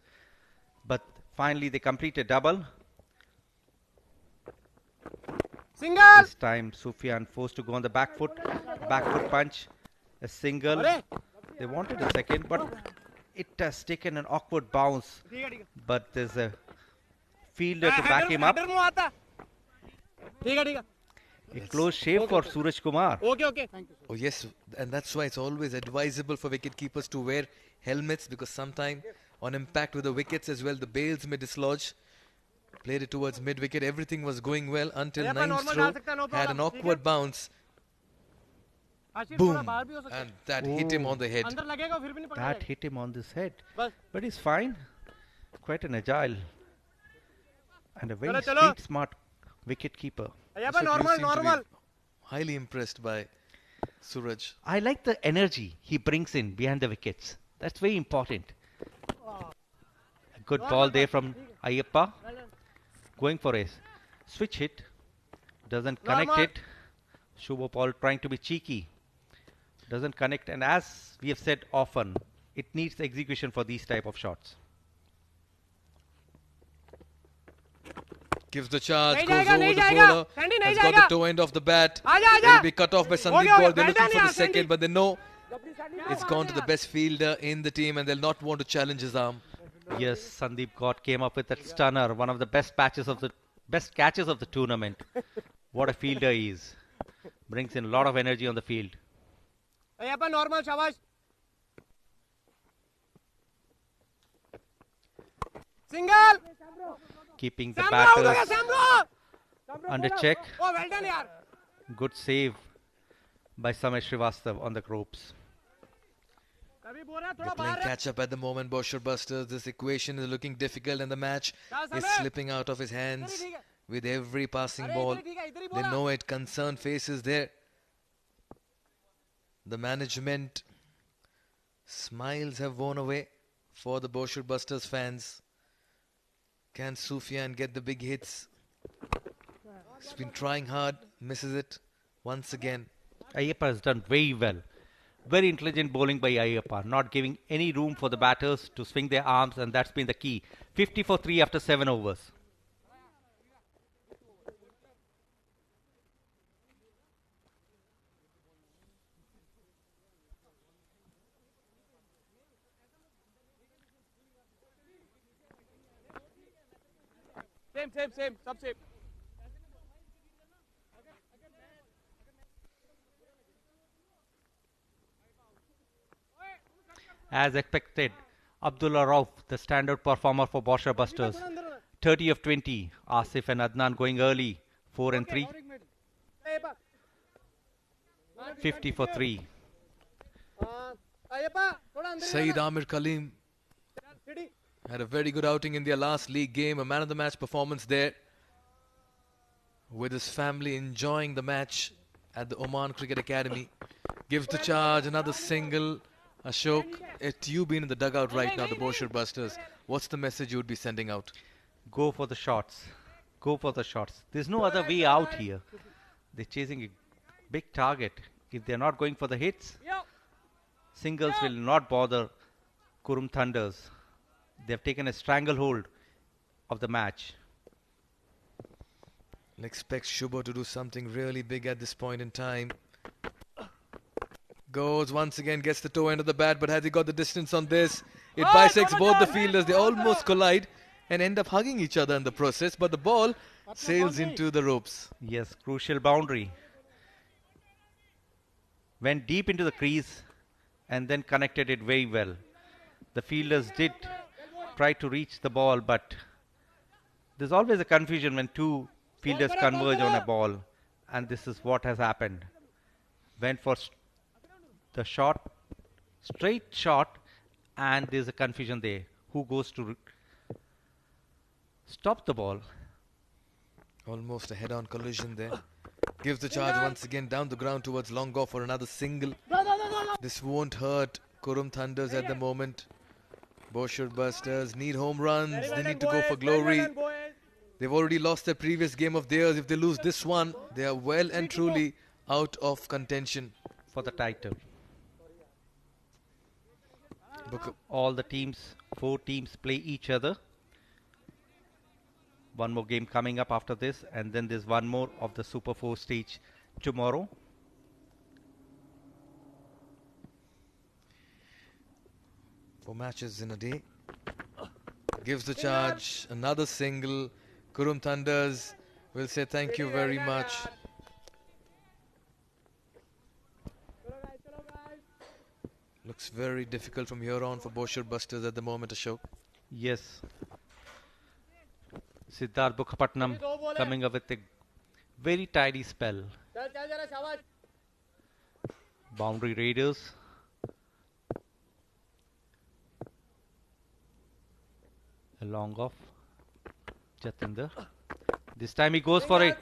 But finally they complete a double. Single. This time Sufyan forced to go on the back foot punch, a single. They wanted a second, but it has taken an awkward bounce. But there's a fielder to back him up. A close shave for Suraj Kumar. Okay. Thank you. Oh yes, and that's why it's always advisable for wicket keepers to wear helmets, because sometime on impact with the wickets as well, the bails may dislodge. Played it towards mid-wicket. Everything was going well until ninth throw. Had an awkward bounce. Boom. And that hit him on the head. That hit him on this head. But he's fine. Quite an agile and a very street smart wicket keeper. Normal. Highly impressed by Suraj. I like the energy he brings in behind the wickets. That's very important. A good ball there from Ayyappa. Going for a switch hit. Doesn't connect it. Shubhapal trying to be cheeky. Doesn't connect. And as we have said often, it needs execution for these type of shots. Gives the charge, goes over the bowler, has got the toe end of the bat. It'll be cut off by Sandeep Kaur. They're looking for the second, but they know it's gone to the best fielder in the team and they'll not want to challenge his arm. Yes, Sandeep Kaur came up with that stunner, one of the best catches of the tournament. What a fielder he is. Brings in a lot of energy on the field. Normal, shabash. Single. Keeping the batters under check. Oh, well done, yaar. Good save by Samay Srivastava on the ropes. They're playing catch up at the moment, Bousher Busters. This equation is looking difficult and the match is slipping out of his hands with every passing ball. They know it. Concerned faces there. The management smiles have worn away for the Bousher Busters fans. Can Sufyan get the big hits? He's been trying hard, misses it once again. Ayyappa has done very well. Very intelligent bowling by Ayyappa, not giving any room for the batters to swing their arms, and that's been the key. 50 for 3 after 7 overs. Same. Sub same. As expected, Abdullah Rauf, the standard performer for Bousher Busters. 30 of 20. Asif and Adnan going early. 4 and 3. 50 for 3. Saeed Amir Kaleem had a very good outing in their last league game. A man of the match performance there. With his family enjoying the match at the Oman Cricket Academy. Gives the charge. Another single. Ashok, it's you been in the dugout right now, the Bousher Busters. What's the message you would be sending out? Go for the shots. Go for the shots. There's no other way out here. They're chasing a big target. If they're not going for the hits, singles will not bother Qurum Thunders. They've taken a stranglehold of the match. Expect Shubha to do something really big at this point in time. Goes once again, gets the toe end of the bat, but has he got the distance on this? It bisects both the fielders. They almost collide and end up hugging each other in the process, but the ball sails into the ropes. Yes, crucial boundary. Went deep into the crease and then connected it very well. The fielders did try to reach the ball, but there's always a confusion when two fielders converge on a ball, and this is what has happened. Went for the shot, straight shot, and there's a confusion there. Who goes to stop the ball? Almost a head-on collision there. Gives the charge once again down the ground towards long off for another single. This won't hurt Qurum Thunders at the moment. Bousher Busters need home runs. They need to go for glory. They've already lost their previous game of theirs. If they lose this one, they are well and truly out of contention for the title. Book all the teams, 4 teams play each other. One more game coming up after this, and then there's one more of the Super 4 stage tomorrow. Four matches in a day. Gives the charge, another single. Qurum Thunders will say thank you very much. Looks very difficult from here on for Bousher Busters at the moment, Ashok. Yes. Siddharth Bukhapatnam coming up with a very tidy spell. Boundary Raiders. A long off. Jatinder. This time he goes for a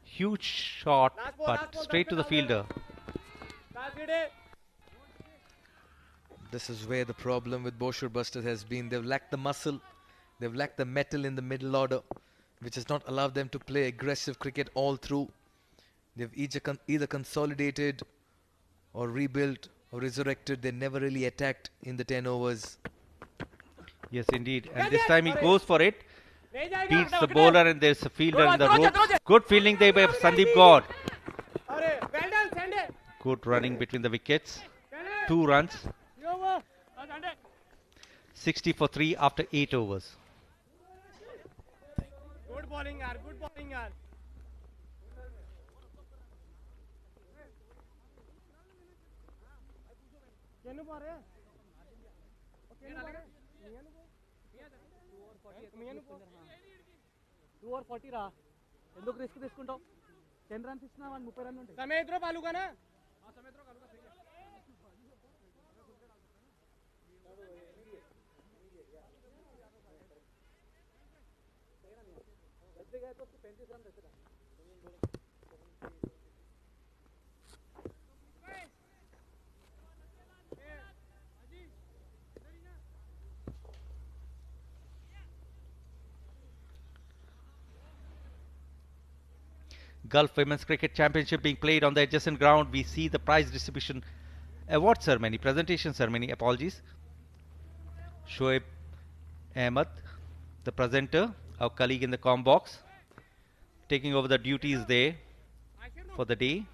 huge shot, but straight to the fielder. This is where the problem with Bousher Busters has been. They've lacked the muscle. They've lacked the metal in the middle order, which has not allowed them to play aggressive cricket all through. They've either consolidated or rebuilt or resurrected. They never really attacked in the 10 overs. Yes, indeed. And this time he goes for it. Beats the bowler, and there's a fielder in the ropes. Good fielding there by Sandeep Gaur. Good running between the wickets. 2 runs. 60 for 3 after 8 overs. Good bowling, yaar. Good bowling, yaar. Kenu pare? Kenu pare? Miyanu po. 2 over 40 రా. ఎందుకు risk తీసుకుంటావు? 10 runs ఇచ్చినా 30 runs ఉంటాయి. సమేత్రో పాలుగా నా? हां సమేత్రో కాలుగా सही है. Gulf Women's Cricket Championship being played on the adjacent ground. We see the prize distribution award ceremony, presentation ceremony, apologies. Shoaib Ahmed, the presenter, our colleague in the comm box, taking over the duties there for the day.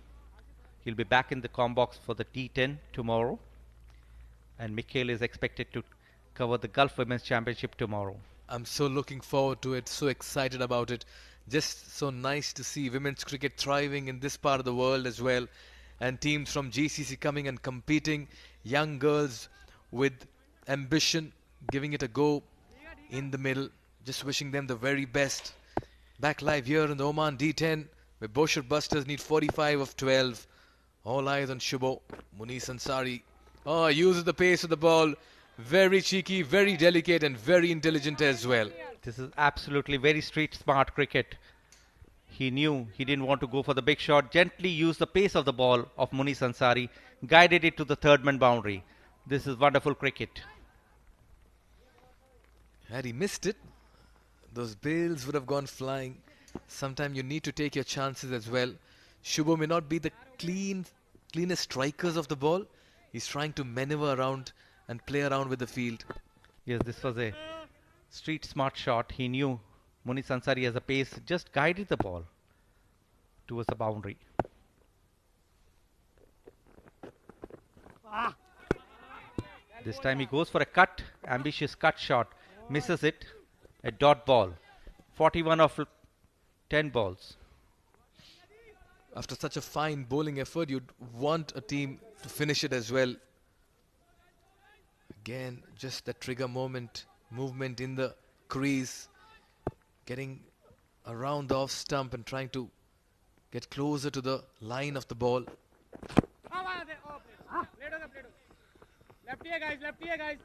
He'll be back in the comm box for the T10 tomorrow. And Mikhail is expected to cover the Gulf Women's Championship tomorrow. I'm so looking forward to it, so excited about it. Just so nice to see women's cricket thriving in this part of the world as well, and teams from GCC coming and competing, young girls with ambition, giving it a go in the middle. Just wishing them the very best. Back live here in the Oman D10, where Bousher Busters need 45 of 12. All eyes on Shubho. Muniz Ansari uses the pace of the ball. Very cheeky, very delicate, and very intelligent as well. This is absolutely very street smart cricket. He knew he didn't want to go for the big shot. Gently used the pace of the ball of Muniz Ansari, guided it to the third man boundary. This is wonderful cricket. Had he missed it, those bails would have gone flying. Sometimes you need to take your chances as well. Shubho may not be the cleanest strikers of the ball. He's trying to maneuver around and play around with the field. Yes, this was a street smart shot. He knew Muniz Ansari has a pace, just guided the ball towards the boundary. This time he goes for a cut, ambitious cut shot, misses it, a dot ball. 41 of 10 balls. After such a fine bowling effort, you'd want a team to finish it as well. Again, just the trigger movement in the crease, getting around the off stump and trying to get closer to the line of the ball. Lefty hai guys.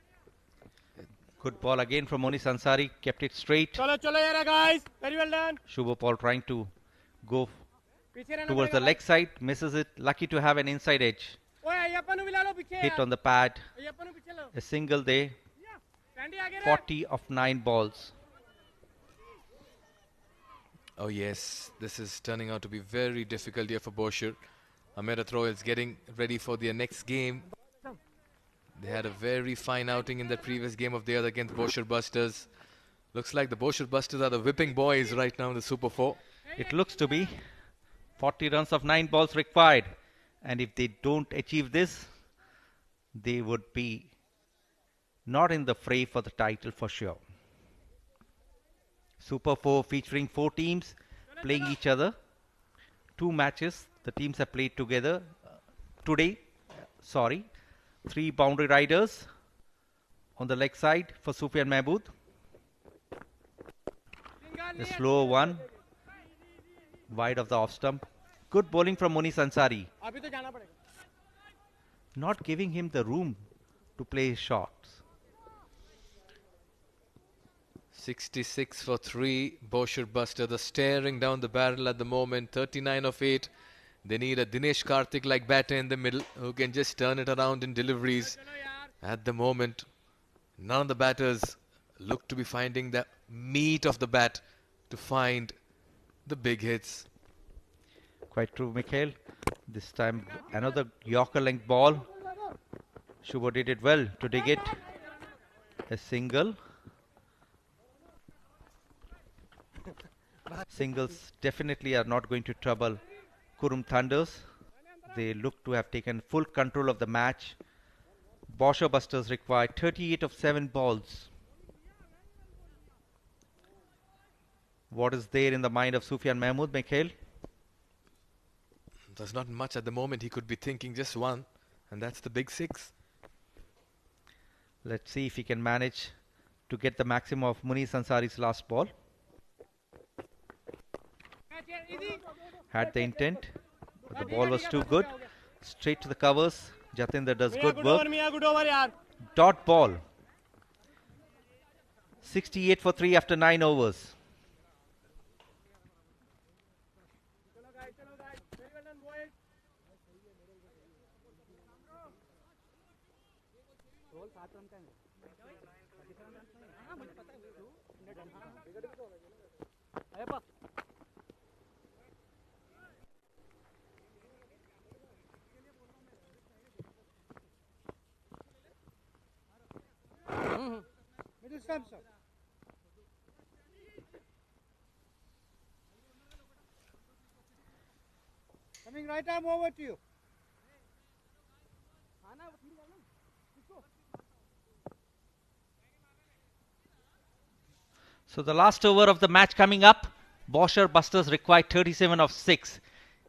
Good ball again from Muniz Ansari, kept it straight. Chalo yara guys, very well done. Shubho Paul trying to go towards the leg side, misses it. Lucky to have an inside edge. Hit on the pad. A single there. 40 of 9 balls. Oh yes, this is turning out to be very difficult here for Bousher. Amerat Royals getting ready for their next game. They had a very fine outing in the previous game of theirs against Bousher Busters. Looks like the Bousher Busters are the whipping boys right now in the Super 4. It looks to be 40 runs of 9 balls required. And if they don't achieve this, they would be not in the fray for the title for sure. Super 4 featuring 4 teams playing each other. 2 matches the teams have played together today. 3 boundary riders on the leg side for Sufyan Mahmood. The slower one wide of the off stump. Good bowling from Munis Ansari. Not giving him the room to play his shots. 66 for 3, Bousher Buster, the staring down the barrel at the moment, 39 of 8. They need a Dinesh Karthik-like batter in the middle who can just turn it around in deliveries. At the moment, none of the batters look to be finding the meat of the bat to find the big hits. Quite true, Mikhail. This time another Yorker length ball. Shubho did it well to dig it. A single. Singles definitely are not going to trouble Qurum Thunders. They look to have taken full control of the match. Bousher Busters required 38 of 7 balls. What is there in the mind of Sufyan Mahmood, Mikhail? There's not much at the moment. He could be thinking just one, and that's the big 6. Let's see if he can manage to get the maximum of Munis Ansari's last ball. Had the intent, but the ball was too good. Straight to the covers. Jatinder does good work. Dot ball. 68 for 3 after 9 overs. Middle stump, sir. Coming right arm over to you. So the last over of the match coming up. Bousher Busters required 37 of 6.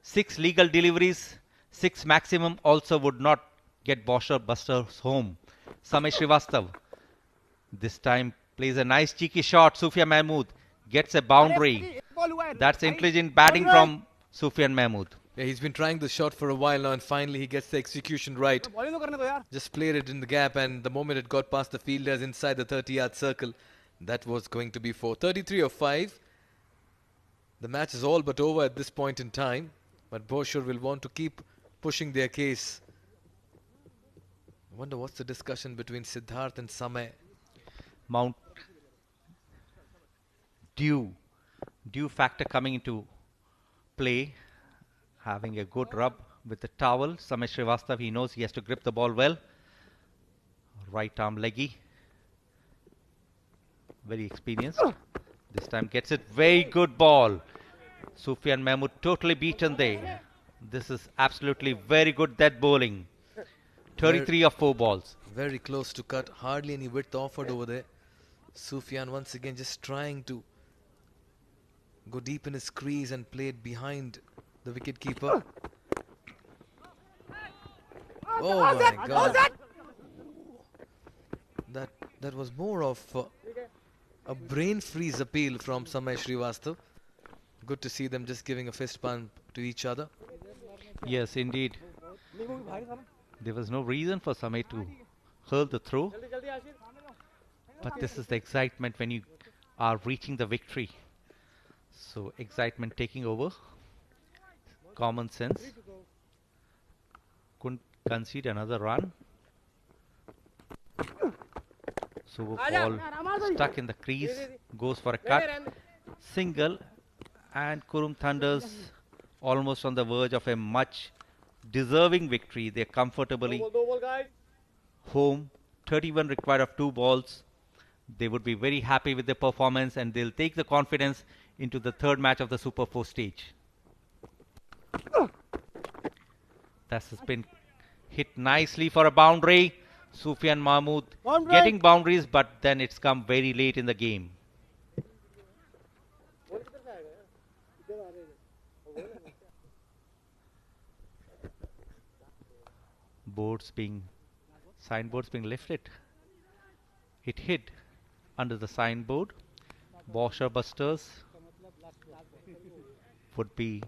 6 legal deliveries, 6 maximum also would not get Bousher Busters home. Samay Srivastav this time plays a nice cheeky shot. Sufyan Mahmood gets a boundary. That's intelligent batting from Sufyan Mahmood. Yeah, he's been trying the shot for a while now, and finally he gets the execution right. Just played it in the gap, and the moment it got past the fielders inside the 30-yard circle, that was going to be 4. 33 of 5. The match is all but over at this point in time, but Bousher will want to keep pushing their case. I wonder what's the discussion between Siddharth and Samay. Mount dew factor coming into play. Having a good rub with the towel. Samay Srivastav, he knows he has to grip the ball well. Right arm leggy. Very experienced. This time gets it. Very good ball. Sufyan Mahmood totally beaten there. This is absolutely very good dead bowling. 33 of 4 balls. Very close to cut. Hardly any width offered over there. Sufyan once again just trying to go deep in his crease and play it behind the wicketkeeper. Oh my God. That was more of a brain freeze appeal from Samay Srivastav. Good to see them just giving a fist bump to each other. Yes, indeed. There was no reason for Samay to hurl the throw. But this is the excitement when you are reaching the victory. So excitement taking over. common sense. Couldn't concede another run. So ball stuck in the crease, goes for a cut, single, and Qurum Thunders almost on the verge of a much deserving victory. They're comfortably home. 31 required of 2 balls. They would be very happy with their performance and they'll take the confidence into the third match of the Super 4 stage. That has been hit nicely for a boundary. Sufyan Mahmood getting boundaries, but then it's come very late in the game. Signboards being lifted. It hid under the signboard. Bousher Busters would be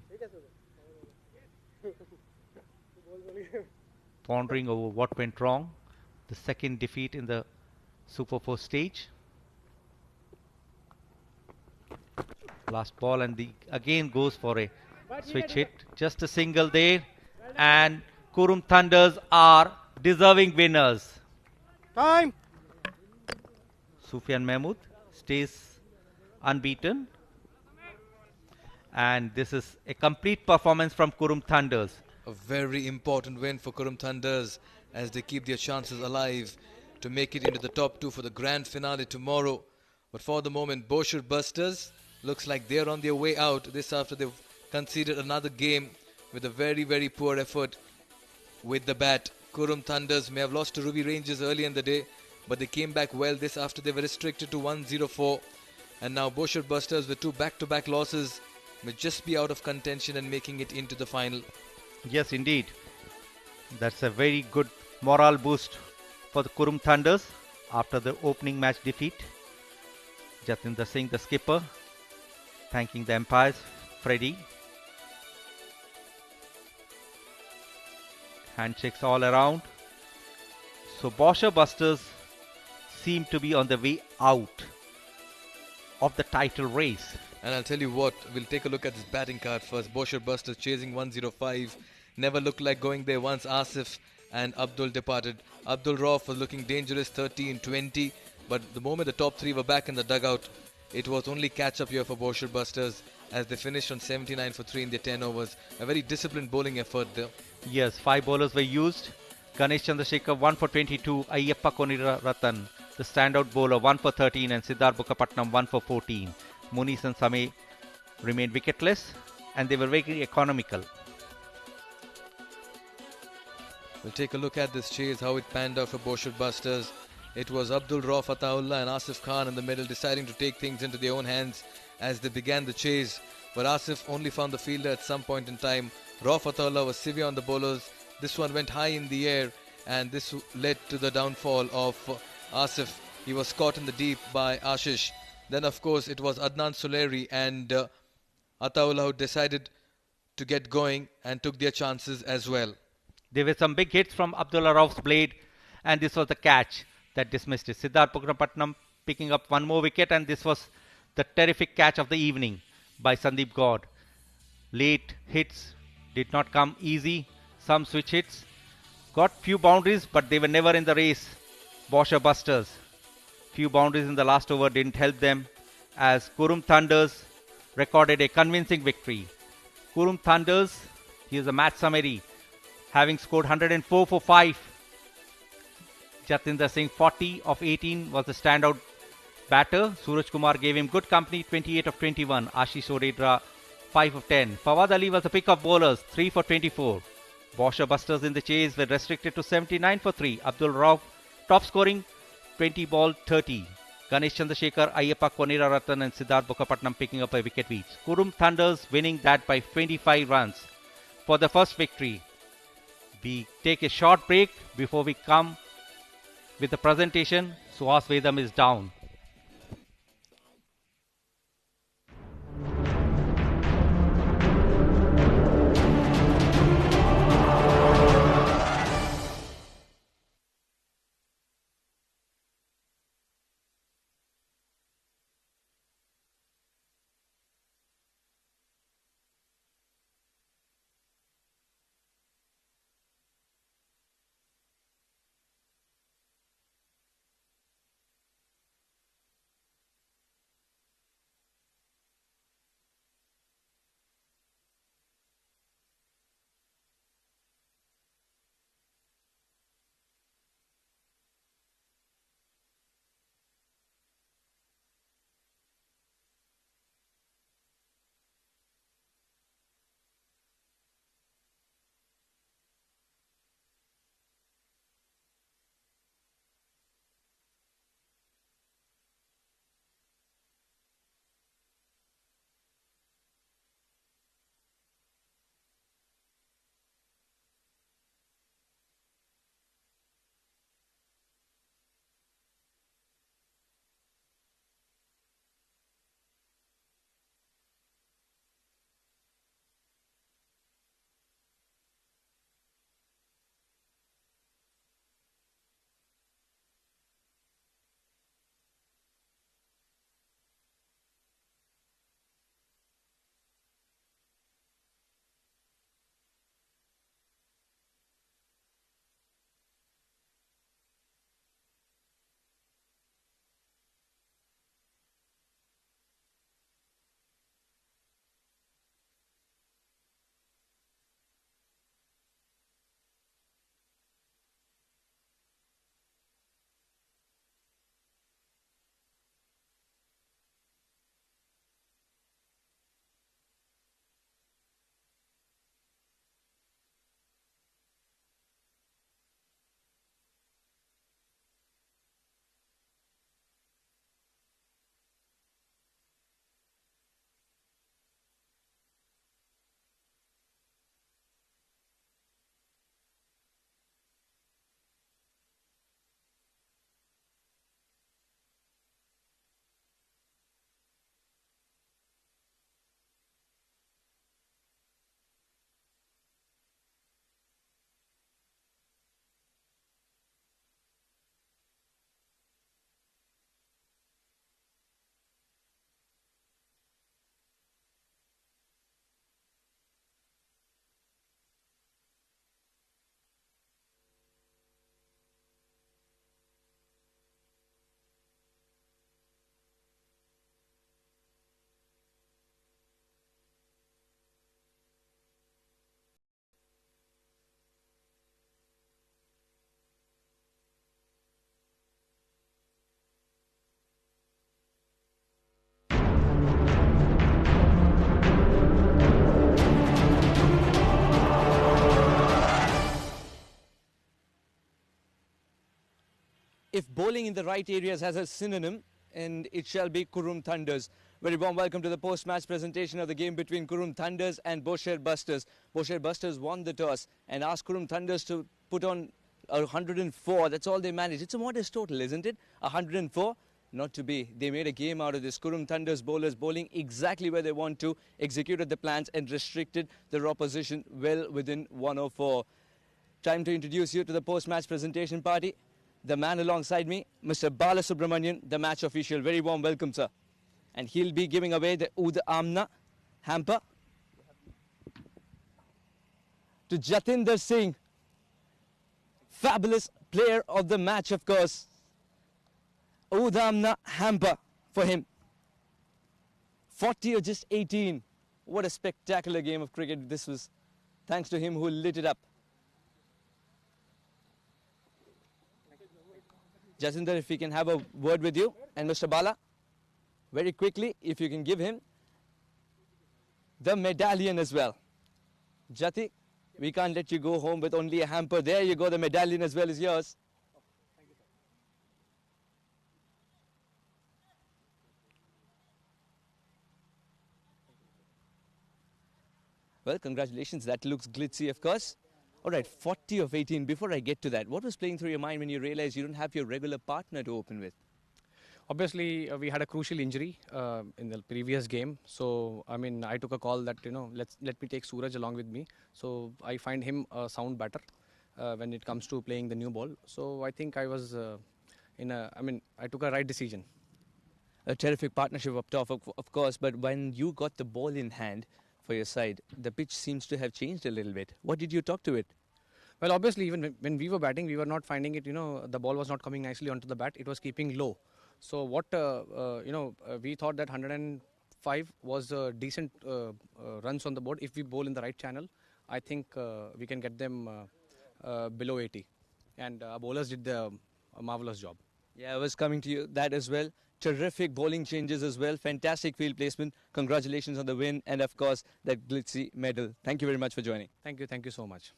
pondering over what went wrong. The second defeat in the Super 4 stage. Last ball and again goes for a switch hit. Just a single there. And Qurum Thunders are deserving winners. Time. Sufyan Mahmood stays unbeaten. And this is a complete performance from Qurum Thunders. A very important win for Qurum Thunders as they keep their chances alive to make it into the top 2 for the grand finale tomorrow. But for the moment, Bousher Busters looks like they're on their way out. This after they've conceded another game with a very, very poor effort with the bat. Qurum Thunders may have lost to Ruby Rangers early in the day, but they came back well this after they were restricted to 104. And now Bousher Busters with 2 back-to-back losses may just be out of contention and making it into the final. Yes, indeed. That's a very good morale boost for the Qurum Thunders after the opening match defeat. Jatinder Singh, the skipper, thanking the umpires. Freddie. Handshakes all around. So Bousher Busters seem to be on the way out of the title race. And I'll tell you what, we'll take a look at this batting card first. Bousher Busters chasing 105. Never looked like going there once Asif and Abdul departed. Abdul Rauf was looking dangerous, 30-20. But the moment the top 3 were back in the dugout, it was only catch-up here for Bousher Busters as they finished on 79 for 3 in their 10 overs. A very disciplined bowling effort there. Yes, 5 bowlers were used. Ganesh Chandrasekhar 1 for 22. Ayyappa Koniratan, the standout bowler, 1 for 13. And Siddharth Bukkapatnam 1 for 14. Munish and Same remained wicketless and they were very economical. We'll take a look at this chase, how it panned out for Bousher Busters. It was Abdul Rauf Ataullah and Asif Khan in the middle deciding to take things into their own hands as they began the chase. But Asif only found the fielder at some point in time. Rauf Ataullah was severe on the bowlers. This one went high in the air and this led to the downfall of Asif. He was caught in the deep by Ashish. Then of course it was Adnan Suleri and Ataullah who decided to get going and took their chances as well. There were some big hits from Abdullah Rauf's blade and this was the catch that dismissed it. Siddharth Bukkapatnam picking up one more wicket and this was the terrific catch of the evening by Sandeep Gaud. Late hits did not come easy. Some switch hits. Got few boundaries but they were never in the race. Bousher Busters. Few boundaries in the last over didn't help them as Qurum Thunders recorded a convincing victory. Qurum Thunders, here's a match summary. Having scored 104 for 5. Jatinder Singh 40 of 18 was the standout batter. Suraj Kumar gave him good company, 28 of 21. Ashish Odedra 5 of 10. Fawad Ali was the pick of bowlers, 3 for 24. Bousher Busters in the chase were restricted to 79 for 3. Abdul Rauf top scoring 20 ball 30. Ganesh Chandrasekhar, Ayyappa Koniratan and Siddharth Bukkapatnam picking up a wicket each. Qurum Thunders winning that by 25 runs for the first victory. We take a short break before we come with the presentation. Suhas Vedam is down. if bowling in the right areas has a synonym, and it shall be Qurum Thunders. Very warm welcome to the post-match presentation of the game between Qurum Thunders and Bousher Busters. Bousher Busters won the toss and asked Qurum Thunders to put on 104. That's all they managed. It's a modest total, isn't it? 104? Not to be. They made a game out of this. Qurum Thunders bowlers bowling exactly where they want to, executed the plans and restricted their opposition well within 104. Time to introduce you to the post-match presentation party. The man alongside me, Mr. Bala Subramanian, the match official. Very warm welcome, sir. And he'll be giving away the Oud Amna hamper to Jatinder Singh, fabulous player of the match, of course. Oud Amna hamper for him. 40 or just 18. What a spectacular game of cricket this was. Thanks to him who lit it up. Jatinder, if we can have a word with you, and Mr. Bala, very quickly, if you can give him the medallion as well. Jati, we can't let you go home with only a hamper. There you go, the medallion as well is yours. Well, congratulations. That looks glitzy, of course. All right, 40 of 18. Before I get to that, what was playing through your mind when you realized you don't have your regular partner to open with? Obviously, we had a crucial injury in the previous game. So, I mean, I took a call that, let me take Suraj along with me. So, I find him a sound batter when it comes to playing the new ball. So, I think I was I took a right decision. A terrific partnership up top, of course. But when you got the ball in hand for your side, the pitch seems to have changed a little bit. What did you talk to it? Well, obviously, even when we were batting, we were not finding it, the ball was not coming nicely onto the bat. It was keeping low. So what, we thought that 105 was decent runs on the board. If we bowl in the right channel, I think we can get them below 80. And our bowlers did a marvellous job. Yeah, I was coming to you that as well. Terrific bowling changes as well. Fantastic field placement. Congratulations on the win and, of course, that glitzy medal. Thank you very much for joining. Thank you so much.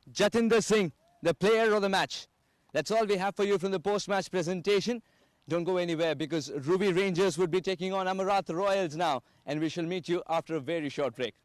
Jatinder Singh, the player of the match. That's all we have for you from the post-match presentation. Don't go anywhere because Ruby Rangers would be taking on Amerat Royals now. And we shall meet you after a very short break.